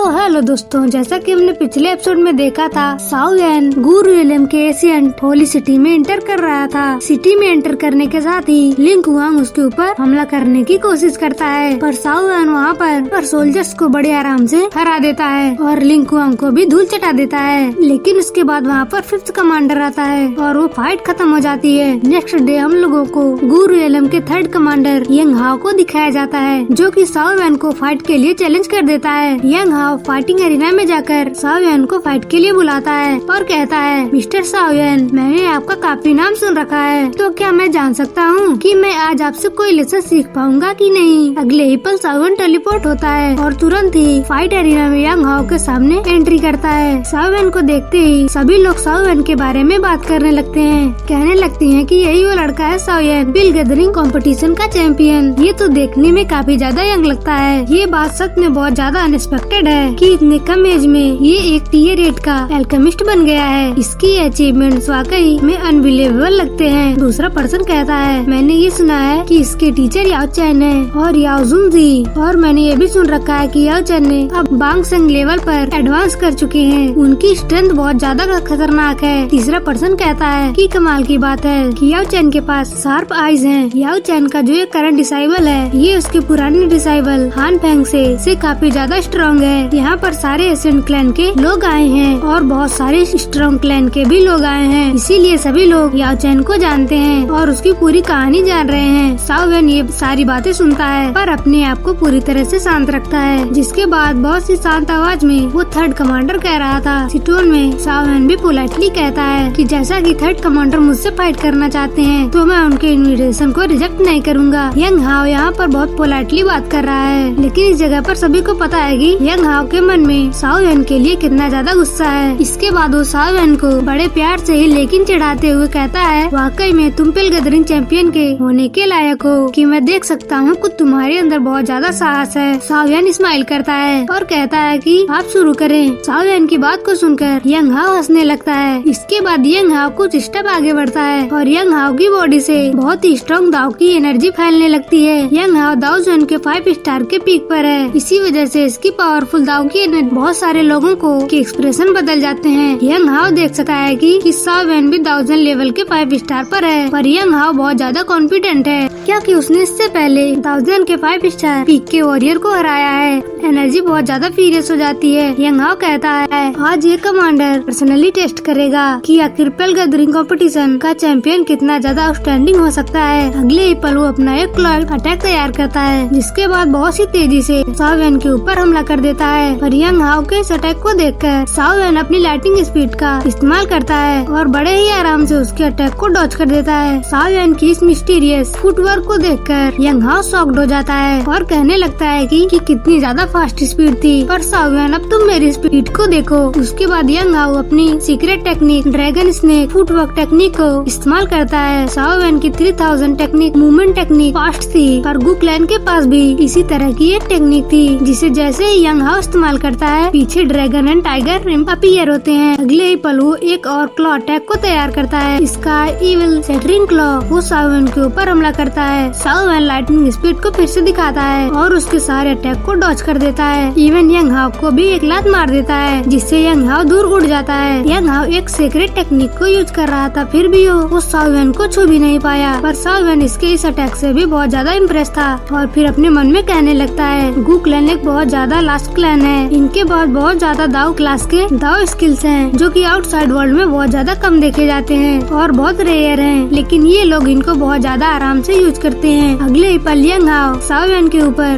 Hello दोस्तों, जैसा कि हमने पिछले एपिसोड में देखा था, साओ यान गु रियलम के एशियंट होली सिटी में एंटर कर रहा था। सिटी में एंटर करने के साथ ही लिंग हुआंग उसके ऊपर हमला करने की कोशिश करता है, पर साओ यान वहाँ पर सोल्जर्स को बड़े आराम से हरा देता है और लिंग हुआंग को भी धूल चटा देता है। लेकिन उसके बाद वहाँ पर 5th कमांडर आता है और वो फाइट खत्म हो जाती है। नेक्स्ट डे हम लोगों को गु रियलम के 3rd कमांडर यंग हाओ को दिखाया जाता है, जो कि साओ यान को फाइट के लिए चैलेंज कर देता है। यंग हाओ फाइटिंग एरिना में जाकर साओ यान को फाइट के लिए बुलाता है और कहता है, मिस्टर साओ यान, मैंने आपका काफी नाम सुन रखा है, तो क्या मैं जान सकता हूँ कि मैं आज आपसे कोई लेसन सीख पाऊंगा कि नहीं। अगले ही पल साओ यान टेलीपोर्ट होता है और तुरंत ही फाइट एरिना में यंग हाओ के सामने एंट्री करता है। साओ यान को देखते ही सभी लोग साओ यान के बारे में बात करने लगते हैं, कहने लगते हैं कि यही वो लड़का है साओ यान, बिल गैदरिंग कंपटीशन का चैंपियन। ये तो देखने में काफी ज्यादा यंग लगता है। ये बात सच में बहुत ज्यादा अनएक्सपेक्टेड है कि इतने कम एज में ये एक टियर 8 का एल्केमिस्ट बन गया है। इसकी अचीवमेंट्स वाकई में अनबिलीवेबल लगते हैं। दूसरा पर्सन कहता है, मैंने ये सुना है कि इसके टीचर याओ चैन है और याओ जुन जी, और मैंने ये भी सुन रखा है कि याओ चैन ने अब बांग संग लेवल पर एडवांस कर चुके हैं। उनकी स्ट्रेंथ बहुत ज्यादा खतरनाक है। तीसरा पर्सन कहता है कि कमाल की बात है कि याओ चैन के पास शार्प आईज हैं। याओ चैन का जो ये करंट डिसाइबल है, ये उसके पुराने डिसाइबल हान फेंग से काफी ज्यादा स्ट्रॉन्ग है। यहाँ पर सारे एशियन क्लैन के लोग आए हैं और बहुत सारे स्ट्रॉन्ग क्लैन के भी लोग आए हैं, इसीलिए सभी लोग याओ चैन को जानते हैं और उसकी पूरी कहानी जान रहे हैं। साओ यान ये सारी बातें सुनता है पर अपने आप को पूरी तरह से शांत रखता है। जिसके बाद बहुत ही शांत आवाज में वो 3rd कमांडर कह रहा था। सिटोन में साओ यान भी पोलाइटली कहता है कि जैसा कि 3rd कमांडर मुझसे फाइट करना चाहते हैं तो मैं उनके इन्विटेशन को रिजेक्ट नहीं करूँगा। यंग हाओ यहाँ पर बहुत पोलाइटली बात कर रहा है, लेकिन इस जगह पर सभी को पता है कि यंग हाओ के मन में साओ यान के लिए कितना ज्यादा गुस्सा है। इसके बाद वो साओ यान को बड़े प्यार से ही लेकिन चिढ़ाते हुए कहता है, वाकई में तुम पिल गैदरिंग चैंपियन के होने के लायक हो कि मैं देख सकता हूँ कि तुम्हारे अंदर बहुत ज्यादा साहस है। साओ यान स्माइल करता है और कहता है कि आप शुरू करें। साओ यान की बात को सुनकर यंग हाओ हंसने लगता है। इसके बाद यंग हाओ कुछ स्टेप आगे बढ़ता है और यंग हाओ की बॉडी से बहुत ही स्ट्रॉन्ग दाव की एनर्जी फैलने लगती है। यंग हाओ दाव जोन के 5 स्टार के पीक पर है, इसी वजह से इसकी पावरफुल दाव की बहुत सारे लोगों को के एक्सप्रेशन बदल जाते हैं। यंग हाओ देख सकता है कि साओ यान भी 1000 लेवल के 5 स्टार पर है, पर यंग हाओ बहुत ज्यादा कॉन्फिडेंट है क्योंकि उसने इससे पहले 1000 के 5 स्टार पीक के वॉरियर को हराया है। एनर्जी बहुत ज्यादा फीरियस हो जाती है। यंग हाओ कहता है, आज ये कमांडर पर्सनली टेस्ट करेगा कि आखिर पिल गैदरिंग कंपटीशन का चैंपियन कितना ज्यादा आउटस्टैंडिंग हो सकता है। अगले ही पल वो अपना एक क्लॉड अटैक तैयार करता है, जिसके बाद बहुत ही तेजी से साओ यान के ऊपर हमला कर देता है। पर यंग हाओ के इस अटैक को देखकर साओ यान अपनी लाइटिंग स्पीड का इस्तेमाल करता है और बड़े ही आराम से उसके अटैक को डॉज कर देता है। साओ यान की इस मिस्टीरियस फुटवर्क को देखकर यंग हाओ शॉक्ड हो जाता है और कहने लगता है कि कितनी ज्यादा फास्ट स्पीड थी। पर साओ यान, अब तुम मेरी स्पीड को देखो। उसके बाद यंग हाओ अपनी secret technique dragon snake footwork technique को इस्तेमाल करता है। साओ यान की 3000 टेक्निक मूवमेंट टेक्निक फास्ट थी, पर गु क्लैन के पास भी इसी तरह की एक टेक्निक थी, जिसे जैसे ही यंग हाओ इस्तेमाल करता है, पीछे ड्रैगन एंड टाइगर अपीयर होते हैं। अगले ही पल वो एक और क्लॉ अटैक को तैयार करता है। इसका इविल सेटरिंग क्लॉ वो साओ यान के ऊपर हमला करता है। साओ यान लाइटनिंग स्पीड को फिर से दिखाता है और उसके सारे अटैक को डॉज कर देता है। इवन यंग हाओ को भी एक लात मार देता है, जिससे यंग हाओ दूर उड़ जाता है। यंग हाओ एक सीक्रेट टेक्निक को यूज कर रहा था, फिर भी वो साओ यान को छू भी नहीं पाया। पर साओ यान इसके इस अटैक से भी बहुत ज्यादा इम्प्रेस था और फिर अपने मन में कहने लगता है, गु क्लैन एक बहुत ज्यादा लास्ट क्लैन है। इनके पास बहुत ज्यादा दाव क्लास के दाव स्किल्स हैं, जो कि आउटसाइड वर्ल्ड में बहुत ज्यादा कम देखे जाते हैं और बहुत रेयर हैं, लेकिन ये लोग इनको बहुत ज्यादा आराम से यूज करते हैं। अगले ही पल यंग हाओ साओ यान के ऊपर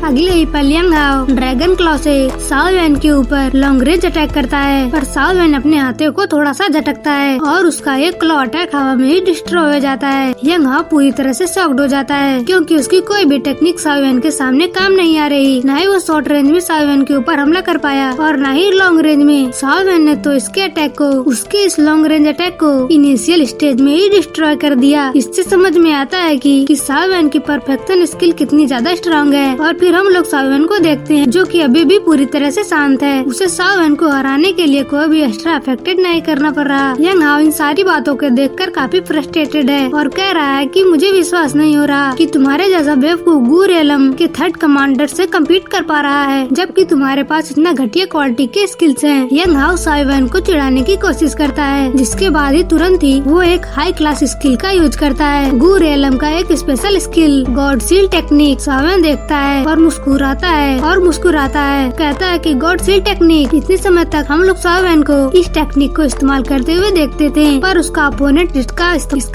ड्रैगन क्लॉ से साओ यान के ऊपर लॉन्ग रेंज अटैक करता है, पर साओ यान अपने हाथों को थोड़ा सा झटकता है और उसका एक क्लॉ अटैक हवा में ही डिस्ट्रॉय हो जाता है। यंग हाओ पूरी तरह से शॉक्ड हो जाता है क्योंकि उसकी कोई भी टेक्निक साओ यान के सामने काम नहीं आ रही। न ही वो शॉर्ट रेंज में साओ यान के ऊपर हमला कर पाया और न ही लॉन्ग रेंज में। साओ यान ने तो इसके अटैक को, उसके इस लॉन्ग रेंज अटैक को इनिशियल स्टेज में ही डिस्ट्रॉय कर दिया। इससे समझ में आता है कि साओ यान की परफेक्शन स्किल कितनी ज्यादा स्ट्रॉन्ग है। और फिर हम लोग साओ यान को देखते हैं, जो कि अभी भी पूरी तरह से शांत है। उसे साओ वैन को हराने के लिए कोई भी एक्स्ट्रा अफेक्टेड नहीं करना पड़ रहा। यंग हाओ इन सारी बातों को देखकर काफी फ्रस्ट्रेटेड है और कह रहा है कि मुझे विश्वास नहीं हो रहा कि तुम्हारे जैसा बेवकूफ गू रेलम के थर्ड कमांडर से कम्पीट कर पा रहा है, जबकि तुम्हारे पास इतना घटिया क्वालिटी के स्किल्स हैं। यंग हाओ साओ वैन को चिढ़ाने की कोशिश करता है, जिसके बाद ही तुरंत ही वो एक हाई क्लास स्किल का यूज करता है, गू रेलम का एक special skill god seal technique. साओ वैन देखता है और मुस्कुराता है, कहता है कि गॉड सील टेक्निक। इतने समय तक हम लोग साओ वैन को इस टेक्निक को इस्तेमाल करते हुए देखते थे, पर उसका अपोनेंट इसका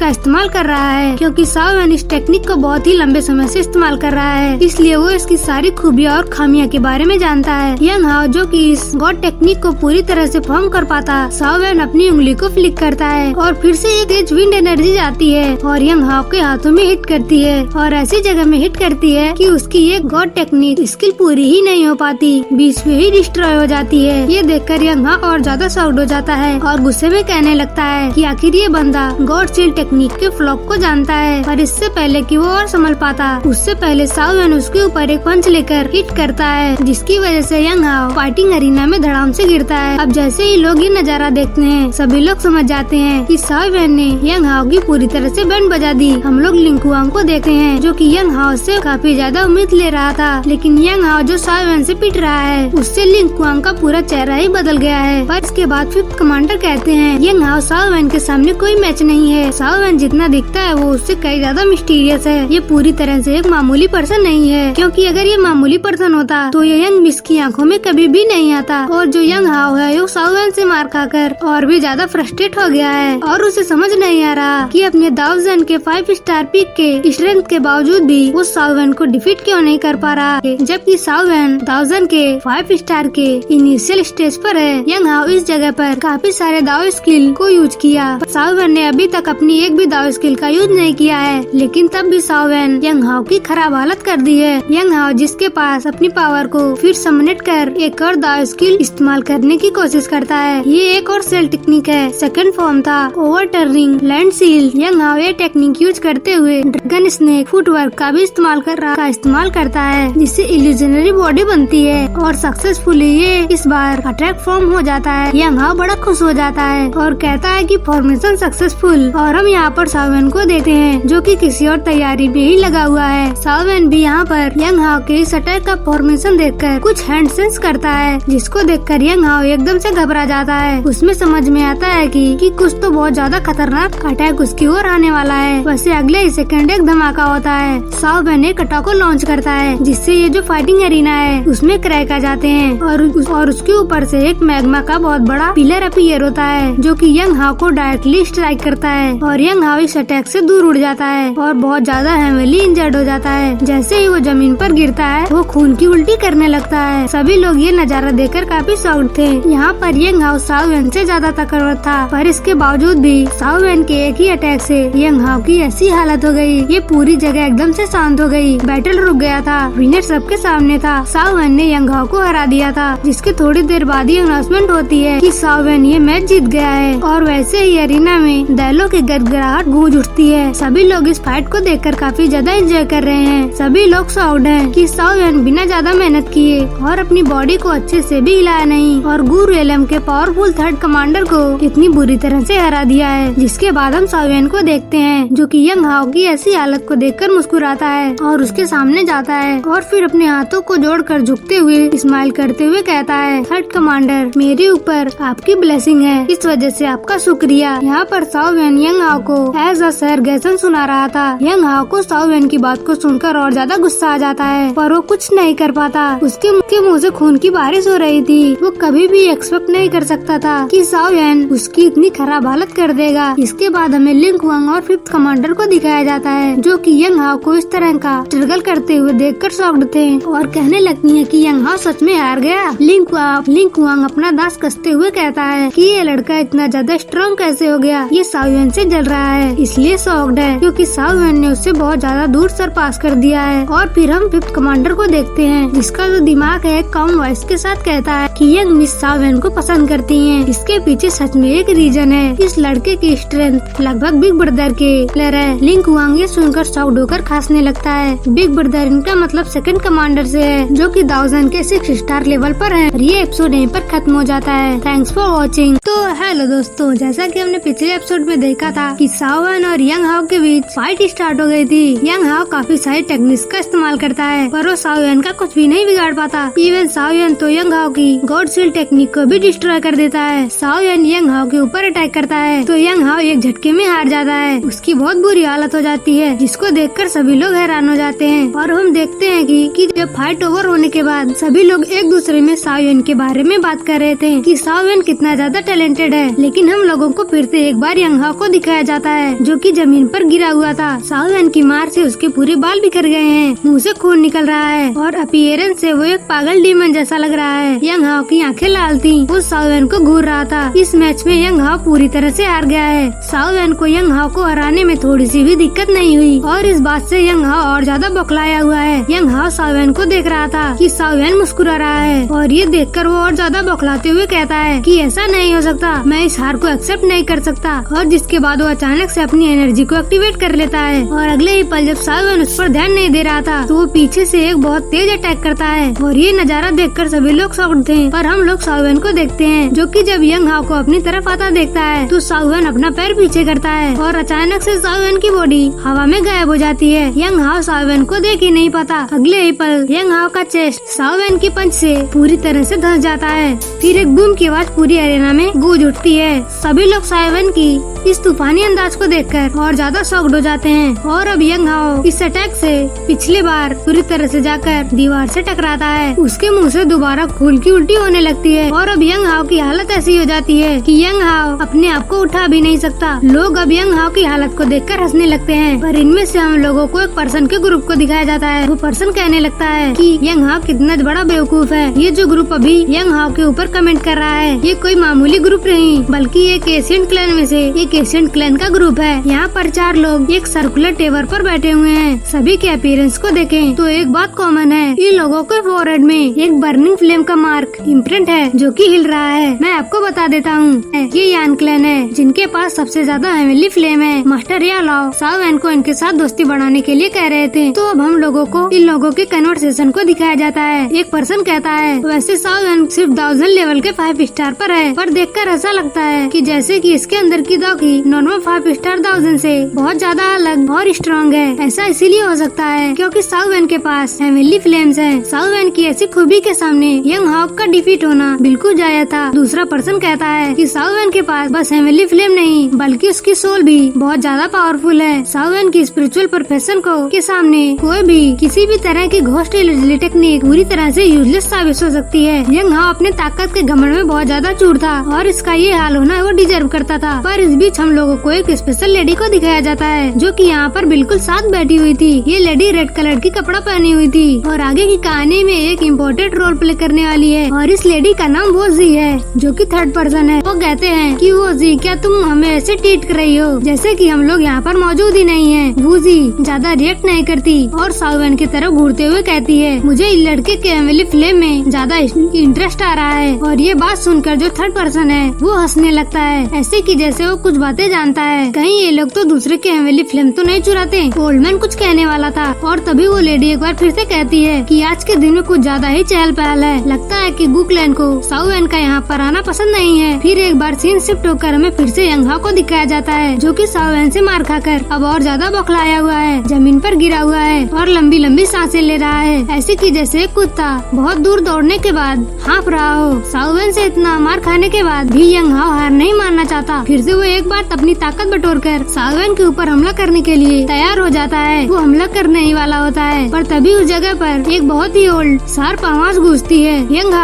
इस्तेमाल कर रहा है, क्योंकि साओ वैन इस टेक्निक को बहुत ही लंबे समय से इस्तेमाल कर रहा है, इसलिए वो इसकी सारी खूबियाँ और खामियां के बारे में जानता है। यंग हाओ जो कि इस गॉड टेक्निक को पूरी तरह से फॉर्म कर पाता, साओ वैन अपनी उंगली को फ्लिक करता है और फिर से एक तेज विंड एनर्जी जाती है और यंग हाओ के हाथों में हिट करती है और ऐसी जगह में हिट करती है कि उसकी ये गॉड टेक्निक स्किल पूरी ही नहीं हो पाती, बीच में ही डिस्ट्रॉय हो जाती है। ये देखकर यंग हाओ और ज्यादा शॉक्ड हो जाता है और गुस्से में कहने लगता है कि आखिर ये बंदा गॉड सील टेक्निक के फ्लॉप को जानता है, पर इससे पहले कि वो और संभल पाता, उससे पहले साओ वैन उसके ऊपर एक पंच लेकर हिट करता है, जिसकी वजह से यंग हाओ फाइटिंग अरीना में धड़ाम से गिरता है। अब जैसे ही लोग ये नजारा देखते हैं, सभी लोग समझ जाते हैं कि साओ वैन ने यंग हाओ की पूरी तरह से बैंड बजा दी। हम लोग लिंकुआंग को देखते हैं, जो कि यंग हाओ से काफी ज्यादा उम्मीद ले रहा था, लेकिन यंग हाओ जो साओ वैन से पिट रहा है, उससे लिंकुआंग का पूरा चेहरा ही बदल गया है। पर इसके बाद फिफ्थ कमांडर कहते हैं यंग हाओ साओ वैन के सामने कोई मैच नहीं है, साओ वैन जितना दिखता है वो उससे कई ज्यादा मिस्टीरियस है। ये पूरी तरह से एक मामूली पर्सन नहीं है, क्योंकि अगर ये मामूली पर्सन होता तो ये यंग मिस की आंखों में कभी भी नहीं आता। और जो यंग हाओ है वो साओ वैन से मार खाकर और भी ज्यादा फ्रस्ट्रेट हो गया है और उसे समझ नहीं आ रहा कि अपने दाओ जन के 5 स्टार पिक के स्ट्रेंथ के बावजूद भी वो साओ वैन को डिफीट क्यों नहीं कर पा रहा है, जबकि साओ वैन दाओ जन के 5 स्टार के इनिशियल स्टेज पर है। यंग हाओ इस जगह पर काफी सारे दाओ स्किल को यूज किया। साओ वैन ने अभी तक अपनी एक भी दाओ स्किल का यूज नहीं किया है, लेकिन तब भी साओ वैन यंग हाओ की खराब हालत कर दी है। यंग हाओ जिसके पास अपनी पावर को फिर समनेट कर एक और दाओ स्किल इस्तेमाल करने की कोशिश करता है। ये एक और सेल टेक्निक है, सेकंड फॉर्म था over turning land seal. Young हाओ ये टेक्निक यूज करते हुए ड्रैगन स्नेक फुटवर्क का भी इस्तेमाल करता है, जिससे इल्यूजनरी बॉडी बनती है और सक्सेसफुली ये इस बार अटैक फॉर्म हो जाता है। यंग हाओ बड़ा खुश हो जाता है और कहता है कि फॉर्मेशन सक्सेसफुल। और हम यहाँ पर साओ वैन को देखते हैं, जो कि किसी और तैयारी में ही लगा हुआ है। साओ वैन भी यहाँ पर यंग हाओ के इस अटैक का फॉर्मेशन देखकर कुछ हैंड सेंस करता है, जिसको देखकर यंग हाओ एकदम से घबरा जाता है। उसमें समझ में आता है कि कुछ तो बहुत ज्यादा खतरनाक अटैक उसकी ओर आने वाला है। वैसे अगले ही सेकंड एक धमाका होता है। साओ वैन एक अटैक को लॉन्च करता है, जिससे ये जो फाइटिंग एरिना है उसमें क्रैक आ जाते हैं और उसके ऊपर से एक मैग्मा का बहुत बड़ा पिलर अपीयर होता है, जो कि यंग हाओ को डायरेक्टली स्ट्राइक करता है और यंग हाओ इस अटैक से दूर उड़ जाता है और बहुत ज्यादा हेवीली इंजर्ड हो जाता है। जैसे ही वो जमीन पर गिरता है, वो खून की उल्टी करने लगता है। सभी लोग ये नजारा देखकर काफी शॉक्ड थे। यहाँ पर यंग हाओ साओ वैन से ज्यादा ताकतवर था, पर इसके बावजूद भी साओ वैन के एक ही अटैक से यंग हाओ की ऐसी हालत हो गई, ये पूरी जगह एकदम से शांत हो गई। बैटल रुक गया था, विनर सबके सामने था। साओ वैन ने यंग हाओ को हरा दिया था, जिसके थोड़ी देर बाद ही अनाउंसमेंट होती है कि साओ वैन ये मैच जीत गया है। और वैसे ही अरीना में दैलों की गड़गड़ाहट गूंज उठती है। सभी लोग इस फाइट को देखकर काफी ज्यादा एंजॉय कर रहे हैं। सभी लोग शॉक्ड हैं कि साओ वैन बिना ज्यादा मेहनत किए और अपनी बॉडी को अच्छे से भी हिलाया नहीं और गू रेलम के पावरफुल थर्ड कमांडर को इतनी बुरी तरह से हरा दिया है। जिसके बाद हम साओ वैन को देखते हैं, जो कि यंग हाओ की ऐसी हालत को देखकर मुस्कुराता है और उसके सामने जाता है और फिर अपने हाथों को जोड़कर झुकते हुए स्माइल करते हुए कहता है, थर्ड कमांडर मेरे ऊपर आपकी ब्लेसिंग है, इस वजह से आपका शुक्रिया। यहाँ पर साओ वैन यंग हाओ को एज अ सरगेसन सुना रहा था। यंग हाओ को साओ वैन की बात को सुनकर और ज्यादा गुस्सा आ जाता है, पर वो कुछ नहीं कर पाता। उसके मुंह से खून की बारिश हो रही थी। वो कभी भी एक्सपेक्ट नहीं कर सकता था कि साओ वैन उसकी इतनी खराब हालत कर देगा। इसके बाद हमें लिंकुआंग और फिफ्थ कमांडर को दिखाया जाता है, जो कि यंग हाओ को इस तरह का स्ट्रगल करते हुए देखकर शॉक्ड थे और कहने लगती है कि यंग हाओ सच में हार गया। लिंकुआंग अपना दांत कसते हुए कहता है कि ये लड़का इतना ज्यादा स्ट्रॉन्ग कैसे हो गया, ये साओ वैन से जल रहा है, इसलिए शॉक्ड है क्योंकि साओ वैन ने उससे बहुत ज्यादा दूर सर पास कर दिया है। और फिर हम फिफ्थ कमांडर को देखते हैं, जिसका जो दिमाग है कम वॉइस के साथ कहता है कि यंग मिस साओ वैन को पसंद करती है। इसके पीछे सच में एक रीजन है, इस लड़के की स्ट्रेंथ लगभग बिग ब्रदर के लेयर है। लिंकुआंग ये सुनकर शॉक्ड होकर खांसने लगता है। बिग ब्रदर इनका मतलब सेकंड कमांडर से है, जो कि दाओ जन के 6 6 स्टार लेवल पर है। और ये एपिसोड यहीं पर खत्म हो जाता है। Thanks for watching. तो हेलो दोस्तों, जैसा कि हमने पिछले एपिसोड में देखा था कि साओ एन और यंग हाओ के बीच फाइट स्टार्ट हो गई थी। यंग हाओ काफी सारी टेक्निक्स का इस्तेमाल करता है पर वो साओ एन का कुछ भी नहीं बिगाड़ पाता। इवन साओ एन तो यंग हाओ की गॉड सील टेक्निक को भी डिस्ट्रॉय कर देता है। साओ एन यंग हाओ के ऊपर अटैक करता है तो यंग हाओ एक झटके में हार जाता है। उसकी बहुत बुरी हालत हो जाती है जिसको देखकर सभी लोग हैरान हो जाते हैं। और हम देखते हैं कि जब फाइट ओवर होने के बाद सभी लोग एक दूसरे में साओ एन के बारे में बात कर रहे थे कि साओ एन कितना ज्यादा टैलेंटेड है। लेकिन हम लोगों को फिर से एक बार यंग हाओ को दिखाया जाता है जो कि जमीन पर गिरा हुआ था। साओ एन की मार से उसके पूरे बाल बिखर गए हैं, मुंह से खून निकल रहा है और अपीयरेंस से वो एक पागल डीमन जैसा लग रहा है। यंग हाओ की आंखें लाल थी, वो साओ एन को घूर रहा था। इस मैच में यंग हाओ पूरी तरह से हार गया है। साओ एन को यंग हाओ को हराने में थोड़ी सी भी दिक्कत नहीं हुई और इस बात से यंग हाओ और ज्यादा बौखलाया हुआ है। यंग हाओ साओ एन को देख रहा था कि साओ एन मुस्कुरा रहा है और ये देखकर वो और ज्यादा बौखलाते हुए कहता है कि ऐसा नहीं हो सकता, मैं इस हार को एक्सेप्ट नहीं कर सकता। और जिसके बाद वो अचानक से अपनी एनर्जी को एक्टिवेट कर लेता है और अगले ही पल जब साओ एन उस पर ध्यान नहीं दे रहा था तो वो पीछे से एक बहुत तेज अटैक करता है। और ये नजारा देखकर सभी लोग शॉक्ड थे पर हम लोग साओ एन को देखते हैं जो कि जब यंग हाओ को अपनी तरफ आता देखता है तो साओ एन अपना पैर पीछे करता है और अचानक से साओ एन की बॉडी हवा में गायब हो जाती है। यंग हाओ साओ एन को देख ही नहीं पाता। अगले ही पल यंग हाओ का चेस्ट साओ एन की पंच से पूरी तरह से धंस जाता है। फिर एक बूम की आवाज पूरी अरेना में गूंज उठती है। सभी लोग साओ एन की इस तूफानी अंदाज को देखकर और ज्यादा शॉक्ड हो जाते हैं। और अब यंग हाओ इस अटैक से पिछले बार पूरी तरह से जाकर दीवार से टकराता है। उसके मुंह से दोबारा खून की उल्टी होने लगती है और अब यंग हाओ की हालत ऐसी हो जाती है कि यंग हाओ अपने आप को उठा भी नहीं सकता। लोग अब यंग हाओ की हालत को देखकर हंसने लगते हैं पर इनमें से हम लोगों को एक पर्सन के ग्रुप को दिखाया जाता है। वो पर्सन कहने लगता है कि यंग हाओ कितना बड़ा बेवकूफ है। ये जो ग्रुप अभी यंग हाओ के ऊपर कमेंट कर रहा है ये कोई मामूली ग्रुप नहीं बल्कि एक एशियन क्लैन में से एक एशियन क्लैन का ग्रुप है। यहाँ पर 4 लोग एक सर्कुलर टेबल पर बैठे हुए हैं। सभी के अपीयरेंस को देखें तो एक बात कॉमन है, इन लोगों के फोरहेड में एक बर्निंग फ्लेम का मार्क इम्प्रिंट है जो कि हिल रहा है। मैं आपको बता देता हूँ ये यान क्लैन है जिनके पास सबसे ज्यादा हेवनली फ्लेम है। मास्टर या लाओ साओ एन को इनके साथ दोस्ती बढ़ाने के लिए कह रहे थे। तो अब हम लोगों को इन लोगों के कन्वर्सेशन को दिखाया जाता है। एक पर्सन कहता है वैसे साओ एन सिर्फ 1000 लेवल के 5 स्टार पर है पर देखकर ऐसा लगता है कि जैसे कि इसके अंदर की दागी नॉर्मल 5 स्टार 1000 से बहुत ज्यादा अलग और स्ट्रॉन्ग है। ऐसा इसीलिए हो सकता है क्योंकि साओ एन के पास हेवनली फ्लेम्स है। साओ एन की ऐसी खूबी के सामने यंग हाओ का डिफीट होना बिल्कुल जायज था। दूसरा पर्सन कहता है कि साओ एन के पास बस हेवनली फ्लेम नहीं बल्कि उसकी सोल भी बहुत ज्यादा पावरफुल है। साओ एन की स्पिरिचुअल प्रोफेशन को के सामने कोई भी किसी भी तरह की घोस्ट इल्यूजन टेक्निक पूरी तरह से यूजलेस साबित हो सकती है। यंग हाओ अपने ताकत के घमंड में बहुत ज्यादा चूर था और इसका ये हाल होना वो डिजर्व करता था। पर इस बीच हम लोगों को एक स्पेशल लेडी को दिखाया जाता है जो कि यहाँ पर बिल्कुल साथ बैठी हुई थी। ये लेडी रेड कलर की कपड़ा पहनी हुई थी और आगे की कहानी में एक इम्पोर्टेंट रोल प्ले करने वाली है। और इस लेडी का नाम वोजी है जो कि 3rd पर्सन है। वो कहते हैं कि वोजी क्या तुम हमें ऐसे ट्रीट कर रही हो जैसे कि हम लोग यहाँ पर मौजूद ही नहीं है। वोजी ज्यादा रिएक्ट नहीं करती और साओ एन की तरफ घूरते हुए कहती है मुझे इस लड़के के हेवनली फ्लेम में ज्यादा इंटरेस्ट आ रहा है। और ये बात सुनकर जो 3rd पर्सन है वो हंसने लगता है ऐसे कि जैसे वो कुछ बातें जानता है। कहीं ये लोग तो दूसरे के हेवनली फ्लेम तो नहीं चुराते। ओल्डमैन कुछ कहने वाला था और तभी वो लेडी एक बार फिर से कहती है कि आज के दिन में कुछ ज्यादा ही चहल पहल है। लगता है कि गू क्लैन को साओ एन का यहाँ पर आना पसंद नहीं है। फिर एक बार सीन शिफ्ट होकर हमें फिर से यंग हाओ को दिखाया जाता है जो कि साओ एन से मार खाकर अब और ज्यादा बौखलाया हुआ है, जमीन पर गिरा हुआ है और लंबी लंबी सांसें ले रहा है ऐसे कि जैसे एक कुत्ता बहुत दूर दौड़ने के बाद हाँफ रहा हो। साओ एन से इतना मार खाने के बाद भी यंग हाओ हार नहीं मानना चाहता। फिर से वो एक बार अपनी ताकत बटोरकर साओ एन के ऊपर हमला करने के लिए तैयार हो जाता है। वो हमला करने ही वाला होता है पर तभी उस जगह पर एक बहुत ही ओल्ड शार्प आवाज गूंजती है यंग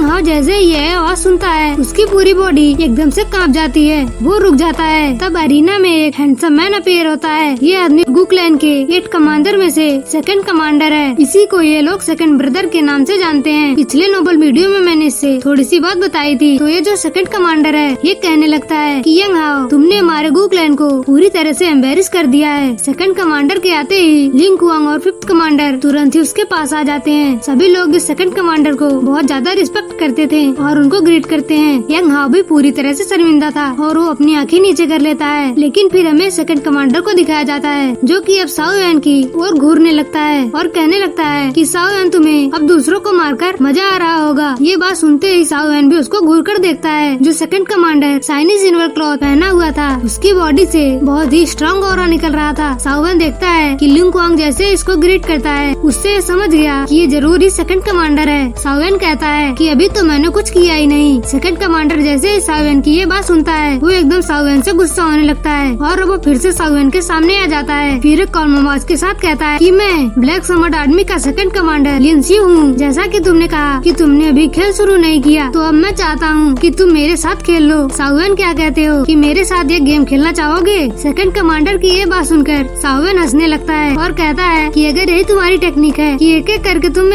हाओ जैसे ये आवाज सुनता है उसकी पूरी बॉडी एकदम से कांप जाती है। वो रुक जाता है। तब अरीना में एक हैंडसम मैन अपीयर होता है। ये आदमी गू क्लैन के 8 कमांडर में से 2nd कमांडर है। इसी को ये लोग 2nd ब्रदर के नाम से जानते हैं। पिछले नोबल वीडियो में मैंने इससे थोड़ी सी बात बताई थी। तो ये जो 2nd कमांडर है ये कहने लगता है कि यंग हाओ तुमने हमारे गू क्लैन को पूरी तरह से एम्बेरस कर दिया है। 2nd कमांडर के आते ही लिंग हुआंग और 5th कमांडर तुरंत ही उसके पास आ जाते हैं। सभी लोग इस 2nd कमांडर को बहुत ज्यादा रिस्पेक्ट करते थे और उनको ग्रीट करते हैं। यंग हाओ भी पूरी तरह से शर्मिंदा था और वो अपनी आंखें नीचे कर लेता है। लेकिन फिर हमें 2nd कमांडर को दिखाया जाता है जो कि अब साओयन की ओर घूरने लगता है और कहने लगता है कि साओयन तुम्हें अब दूसरों को मारकर मजा आ रहा होगा। ये बात सुनते ही साओयन भी उसको घूर कर देखता है। जो second commander shiny silver cloth पहना हुआ था उसकी बॉडी से बहुत ही स्ट्रॉन्ग ऑरा निकल रहा था। साओयन देखता है कि लिंग क्वांग जैसे इसको ग्रीट करता है उससे समझ गया कि ये जरूर ही सेकंड कमांडर है। साओयन कहता है कि अभी तो मैंने कुछ किया ही नहीं। सेकंड कमांडर जैसे ही साओयन की ये बात सुनता है वो एकदम साओयन से गुस्सा होने लगता है और वो फिर से साओयन के सामने आ जाता है। फिर एक कॉल आवाज के साथ कहता है कि मैं ब्लैक समर्ड आर्मी का सेकंड कमांडर लिन सियू हूँ। जैसा कि तुमने कहा कि तुमने अभी खेल शुरू नहीं किया तो अब मैं चाहता हूँ कि तुम मेरे साथ खेल लो। साओयन क्या कहते हो कि मेरे साथ ये गेम खेलना चाहोगे? सेकंड कमांडर की ये बात सुनकर साओयन हंसने लगता है और कहता है कि अगर यही तुम्हारी टेक्निक है कि एक एक करके तुम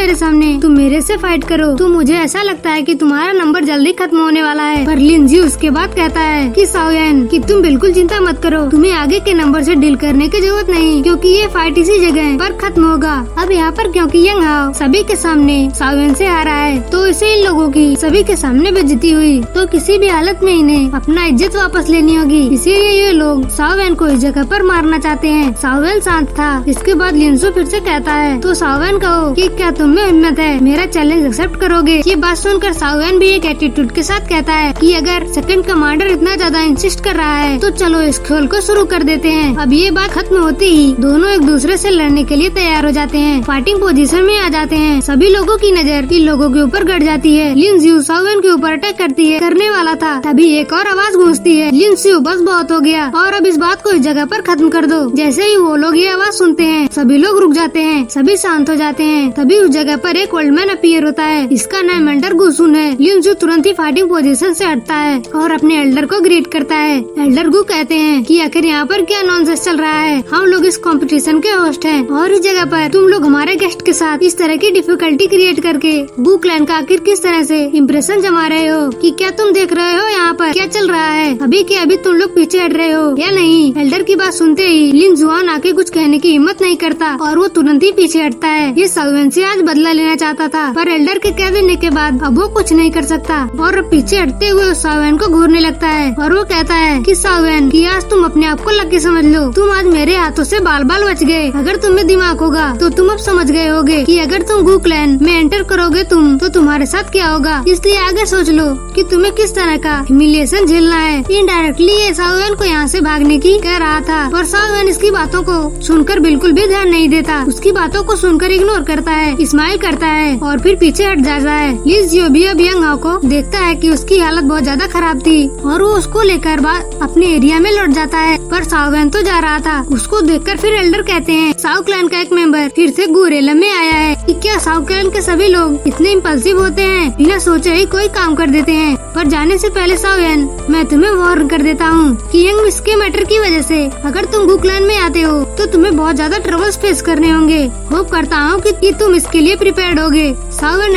मेरे से फाइट करो तो मुझे ऐसा लगता है कि तुम्हारा नंबर जल्दी खत्म होने वाला है। पर लिन जी उसके बाद कहता है कि साओयन कि तुम बिल्कुल चिंता मत करो, तुम्हें आगे के नंबर से डील करने की जरूरत नहीं क्योंकि ये फाइट इसी जगह पर खत्म होगा। अब यहाँ पर क्योंकि यंग हाओ सभी के सामने साओयन से हारा है तो इसे इन लोगों की सभी के सामने बेइज्जती हुई तो किसी भी हालत में इन्हें अपना इज्जत वापस लेनी होगी। इसीलिए ये लोग साओयन को इस जगह पर मारना चाहते हैं। साओयन शांत था। इसके बाद लिंसू फिर से कहता है तो साओयन कहो कि क्या तुम्हें हिम्मत है मेरा चैलेंज एक्सेप्ट करोगे? ये बात सुनकर साओयन भी एक एटीट्यूड के साथ कहता है कि अगर सेकंड कमांडर इतना ज्यादा इंसिस्ट कर रहा है तो चलो इस खेल को शुरू कर देते हैं। अब ये बात खत्म होते ही दोनों एक दूसरे से लड़ने के लिए तैयार हो जाते हैं। फाइटिंग पोजीशन में आ जाते हैं। सभी लोगों की नजर इन लोगों के ऊपर गड़ जाती है। लिन सियू साओयन के ऊपर अटैक करने वाला था तभी एक और आवाज गूंजती है, लिन सियू बस बहुत हो गया और अब इस बात को इस जगह पर खत्म कर दो। जैसे ही वो लोग ये आवाज सुनते हैं सभी लोग रुक जाते हैं, सभी शांत हो जाते हैं। तभी उस जगह पर एक ओल्ड मैन अपीयर होता है। इसका नाम एल्डर गु सुन है। लिन सियू तुरंत ही फाइटिंग पोजीशन से हटता है और अपने एल्डर को ग्रीट करता है। एल्डर गु कहते हैं कि आखिर यहाँ पर क्या नॉनसेंस चल रहा है? हम लोग इस कंपटीशन के होस्ट हैं और इस जगह पर तुम लोग हमारे गेस्ट के साथ इस तरह की डिफिकल्टी क्रिएट करके गु क्लैन का आखिर किस तरह से इम्प्रेशन जमा रहे हो कि क्या तुम देख रहे हो यहाँ पर क्या चल रहा है? अभी के अभी तुम लोग पीछे हट रहे हो या नहीं? एल्डर की बात सुनते ही लिन जुआन आके कुछ कहने की हिम्मत नहीं करता और वो तुरंत ही पीछे हटता है। ये साओयन से आज बदला लेना चाहता था पर एल्डर के कह देने के बाद अब वो कुछ नहीं कर सकता और पीछे हटते हुए साओयन को घूरने लगता है और वो कहता है कि साओयन कि आज तुम अपने आप को लकी समझ लो, तुम आज मेरे हाथों से बाल बाल बच गए। अगर तुम्हें दिमाग होगा तो तुम अब समझ गए होगे कि अगर तुम गु क्लैन में एंटर करोगे तो तुम्हारे साथ क्या होगा। इसलिए आगे सोच लो कि तुम्हें किस तरह का ह्यूमिलिएशन झेलना है। इनडायरेक्टली ये साओयन को यहाँ से भागने की कह रहा था और साओयन इसकी बातों को सुनकर बिल्कुल भी ध्यान नहीं देता। उसकी बातों को सुनकर इग्नोर करता है, स्माइल करता है और फिर पीछे हट जाता है। लिन सियू भी अब यंग हाओ को देखता है कि उसकी हालत बहुत ज्यादा खराब थी और वो उसको लेकर अपने एरिया में लौट जाता है पर साओयन तो जा रहा था। उसको देखकर फिर एल्डर कहते हैं साओ क्लैन का एक मेंबर फिर से गु रियलम में आया है कि क्या साओ क्लैन के सभी लोग इतने इम्पल्सिव होते हैं, बिना सोचे ही कोई काम कर देते हैं। पर जाने से पहले साओयन मैं तुम्हें वार्न कर देता हूँ कि यंग इसके मैटर की वजह से अगर तुम गु क्लैन में आते हो तो तुम्हें बहुत ज्यादा ट्रबल्स फेस करने होंगे। होप करता हूँ कि तुम इसके लिए प्रिपेयर्ड होगे। साओयन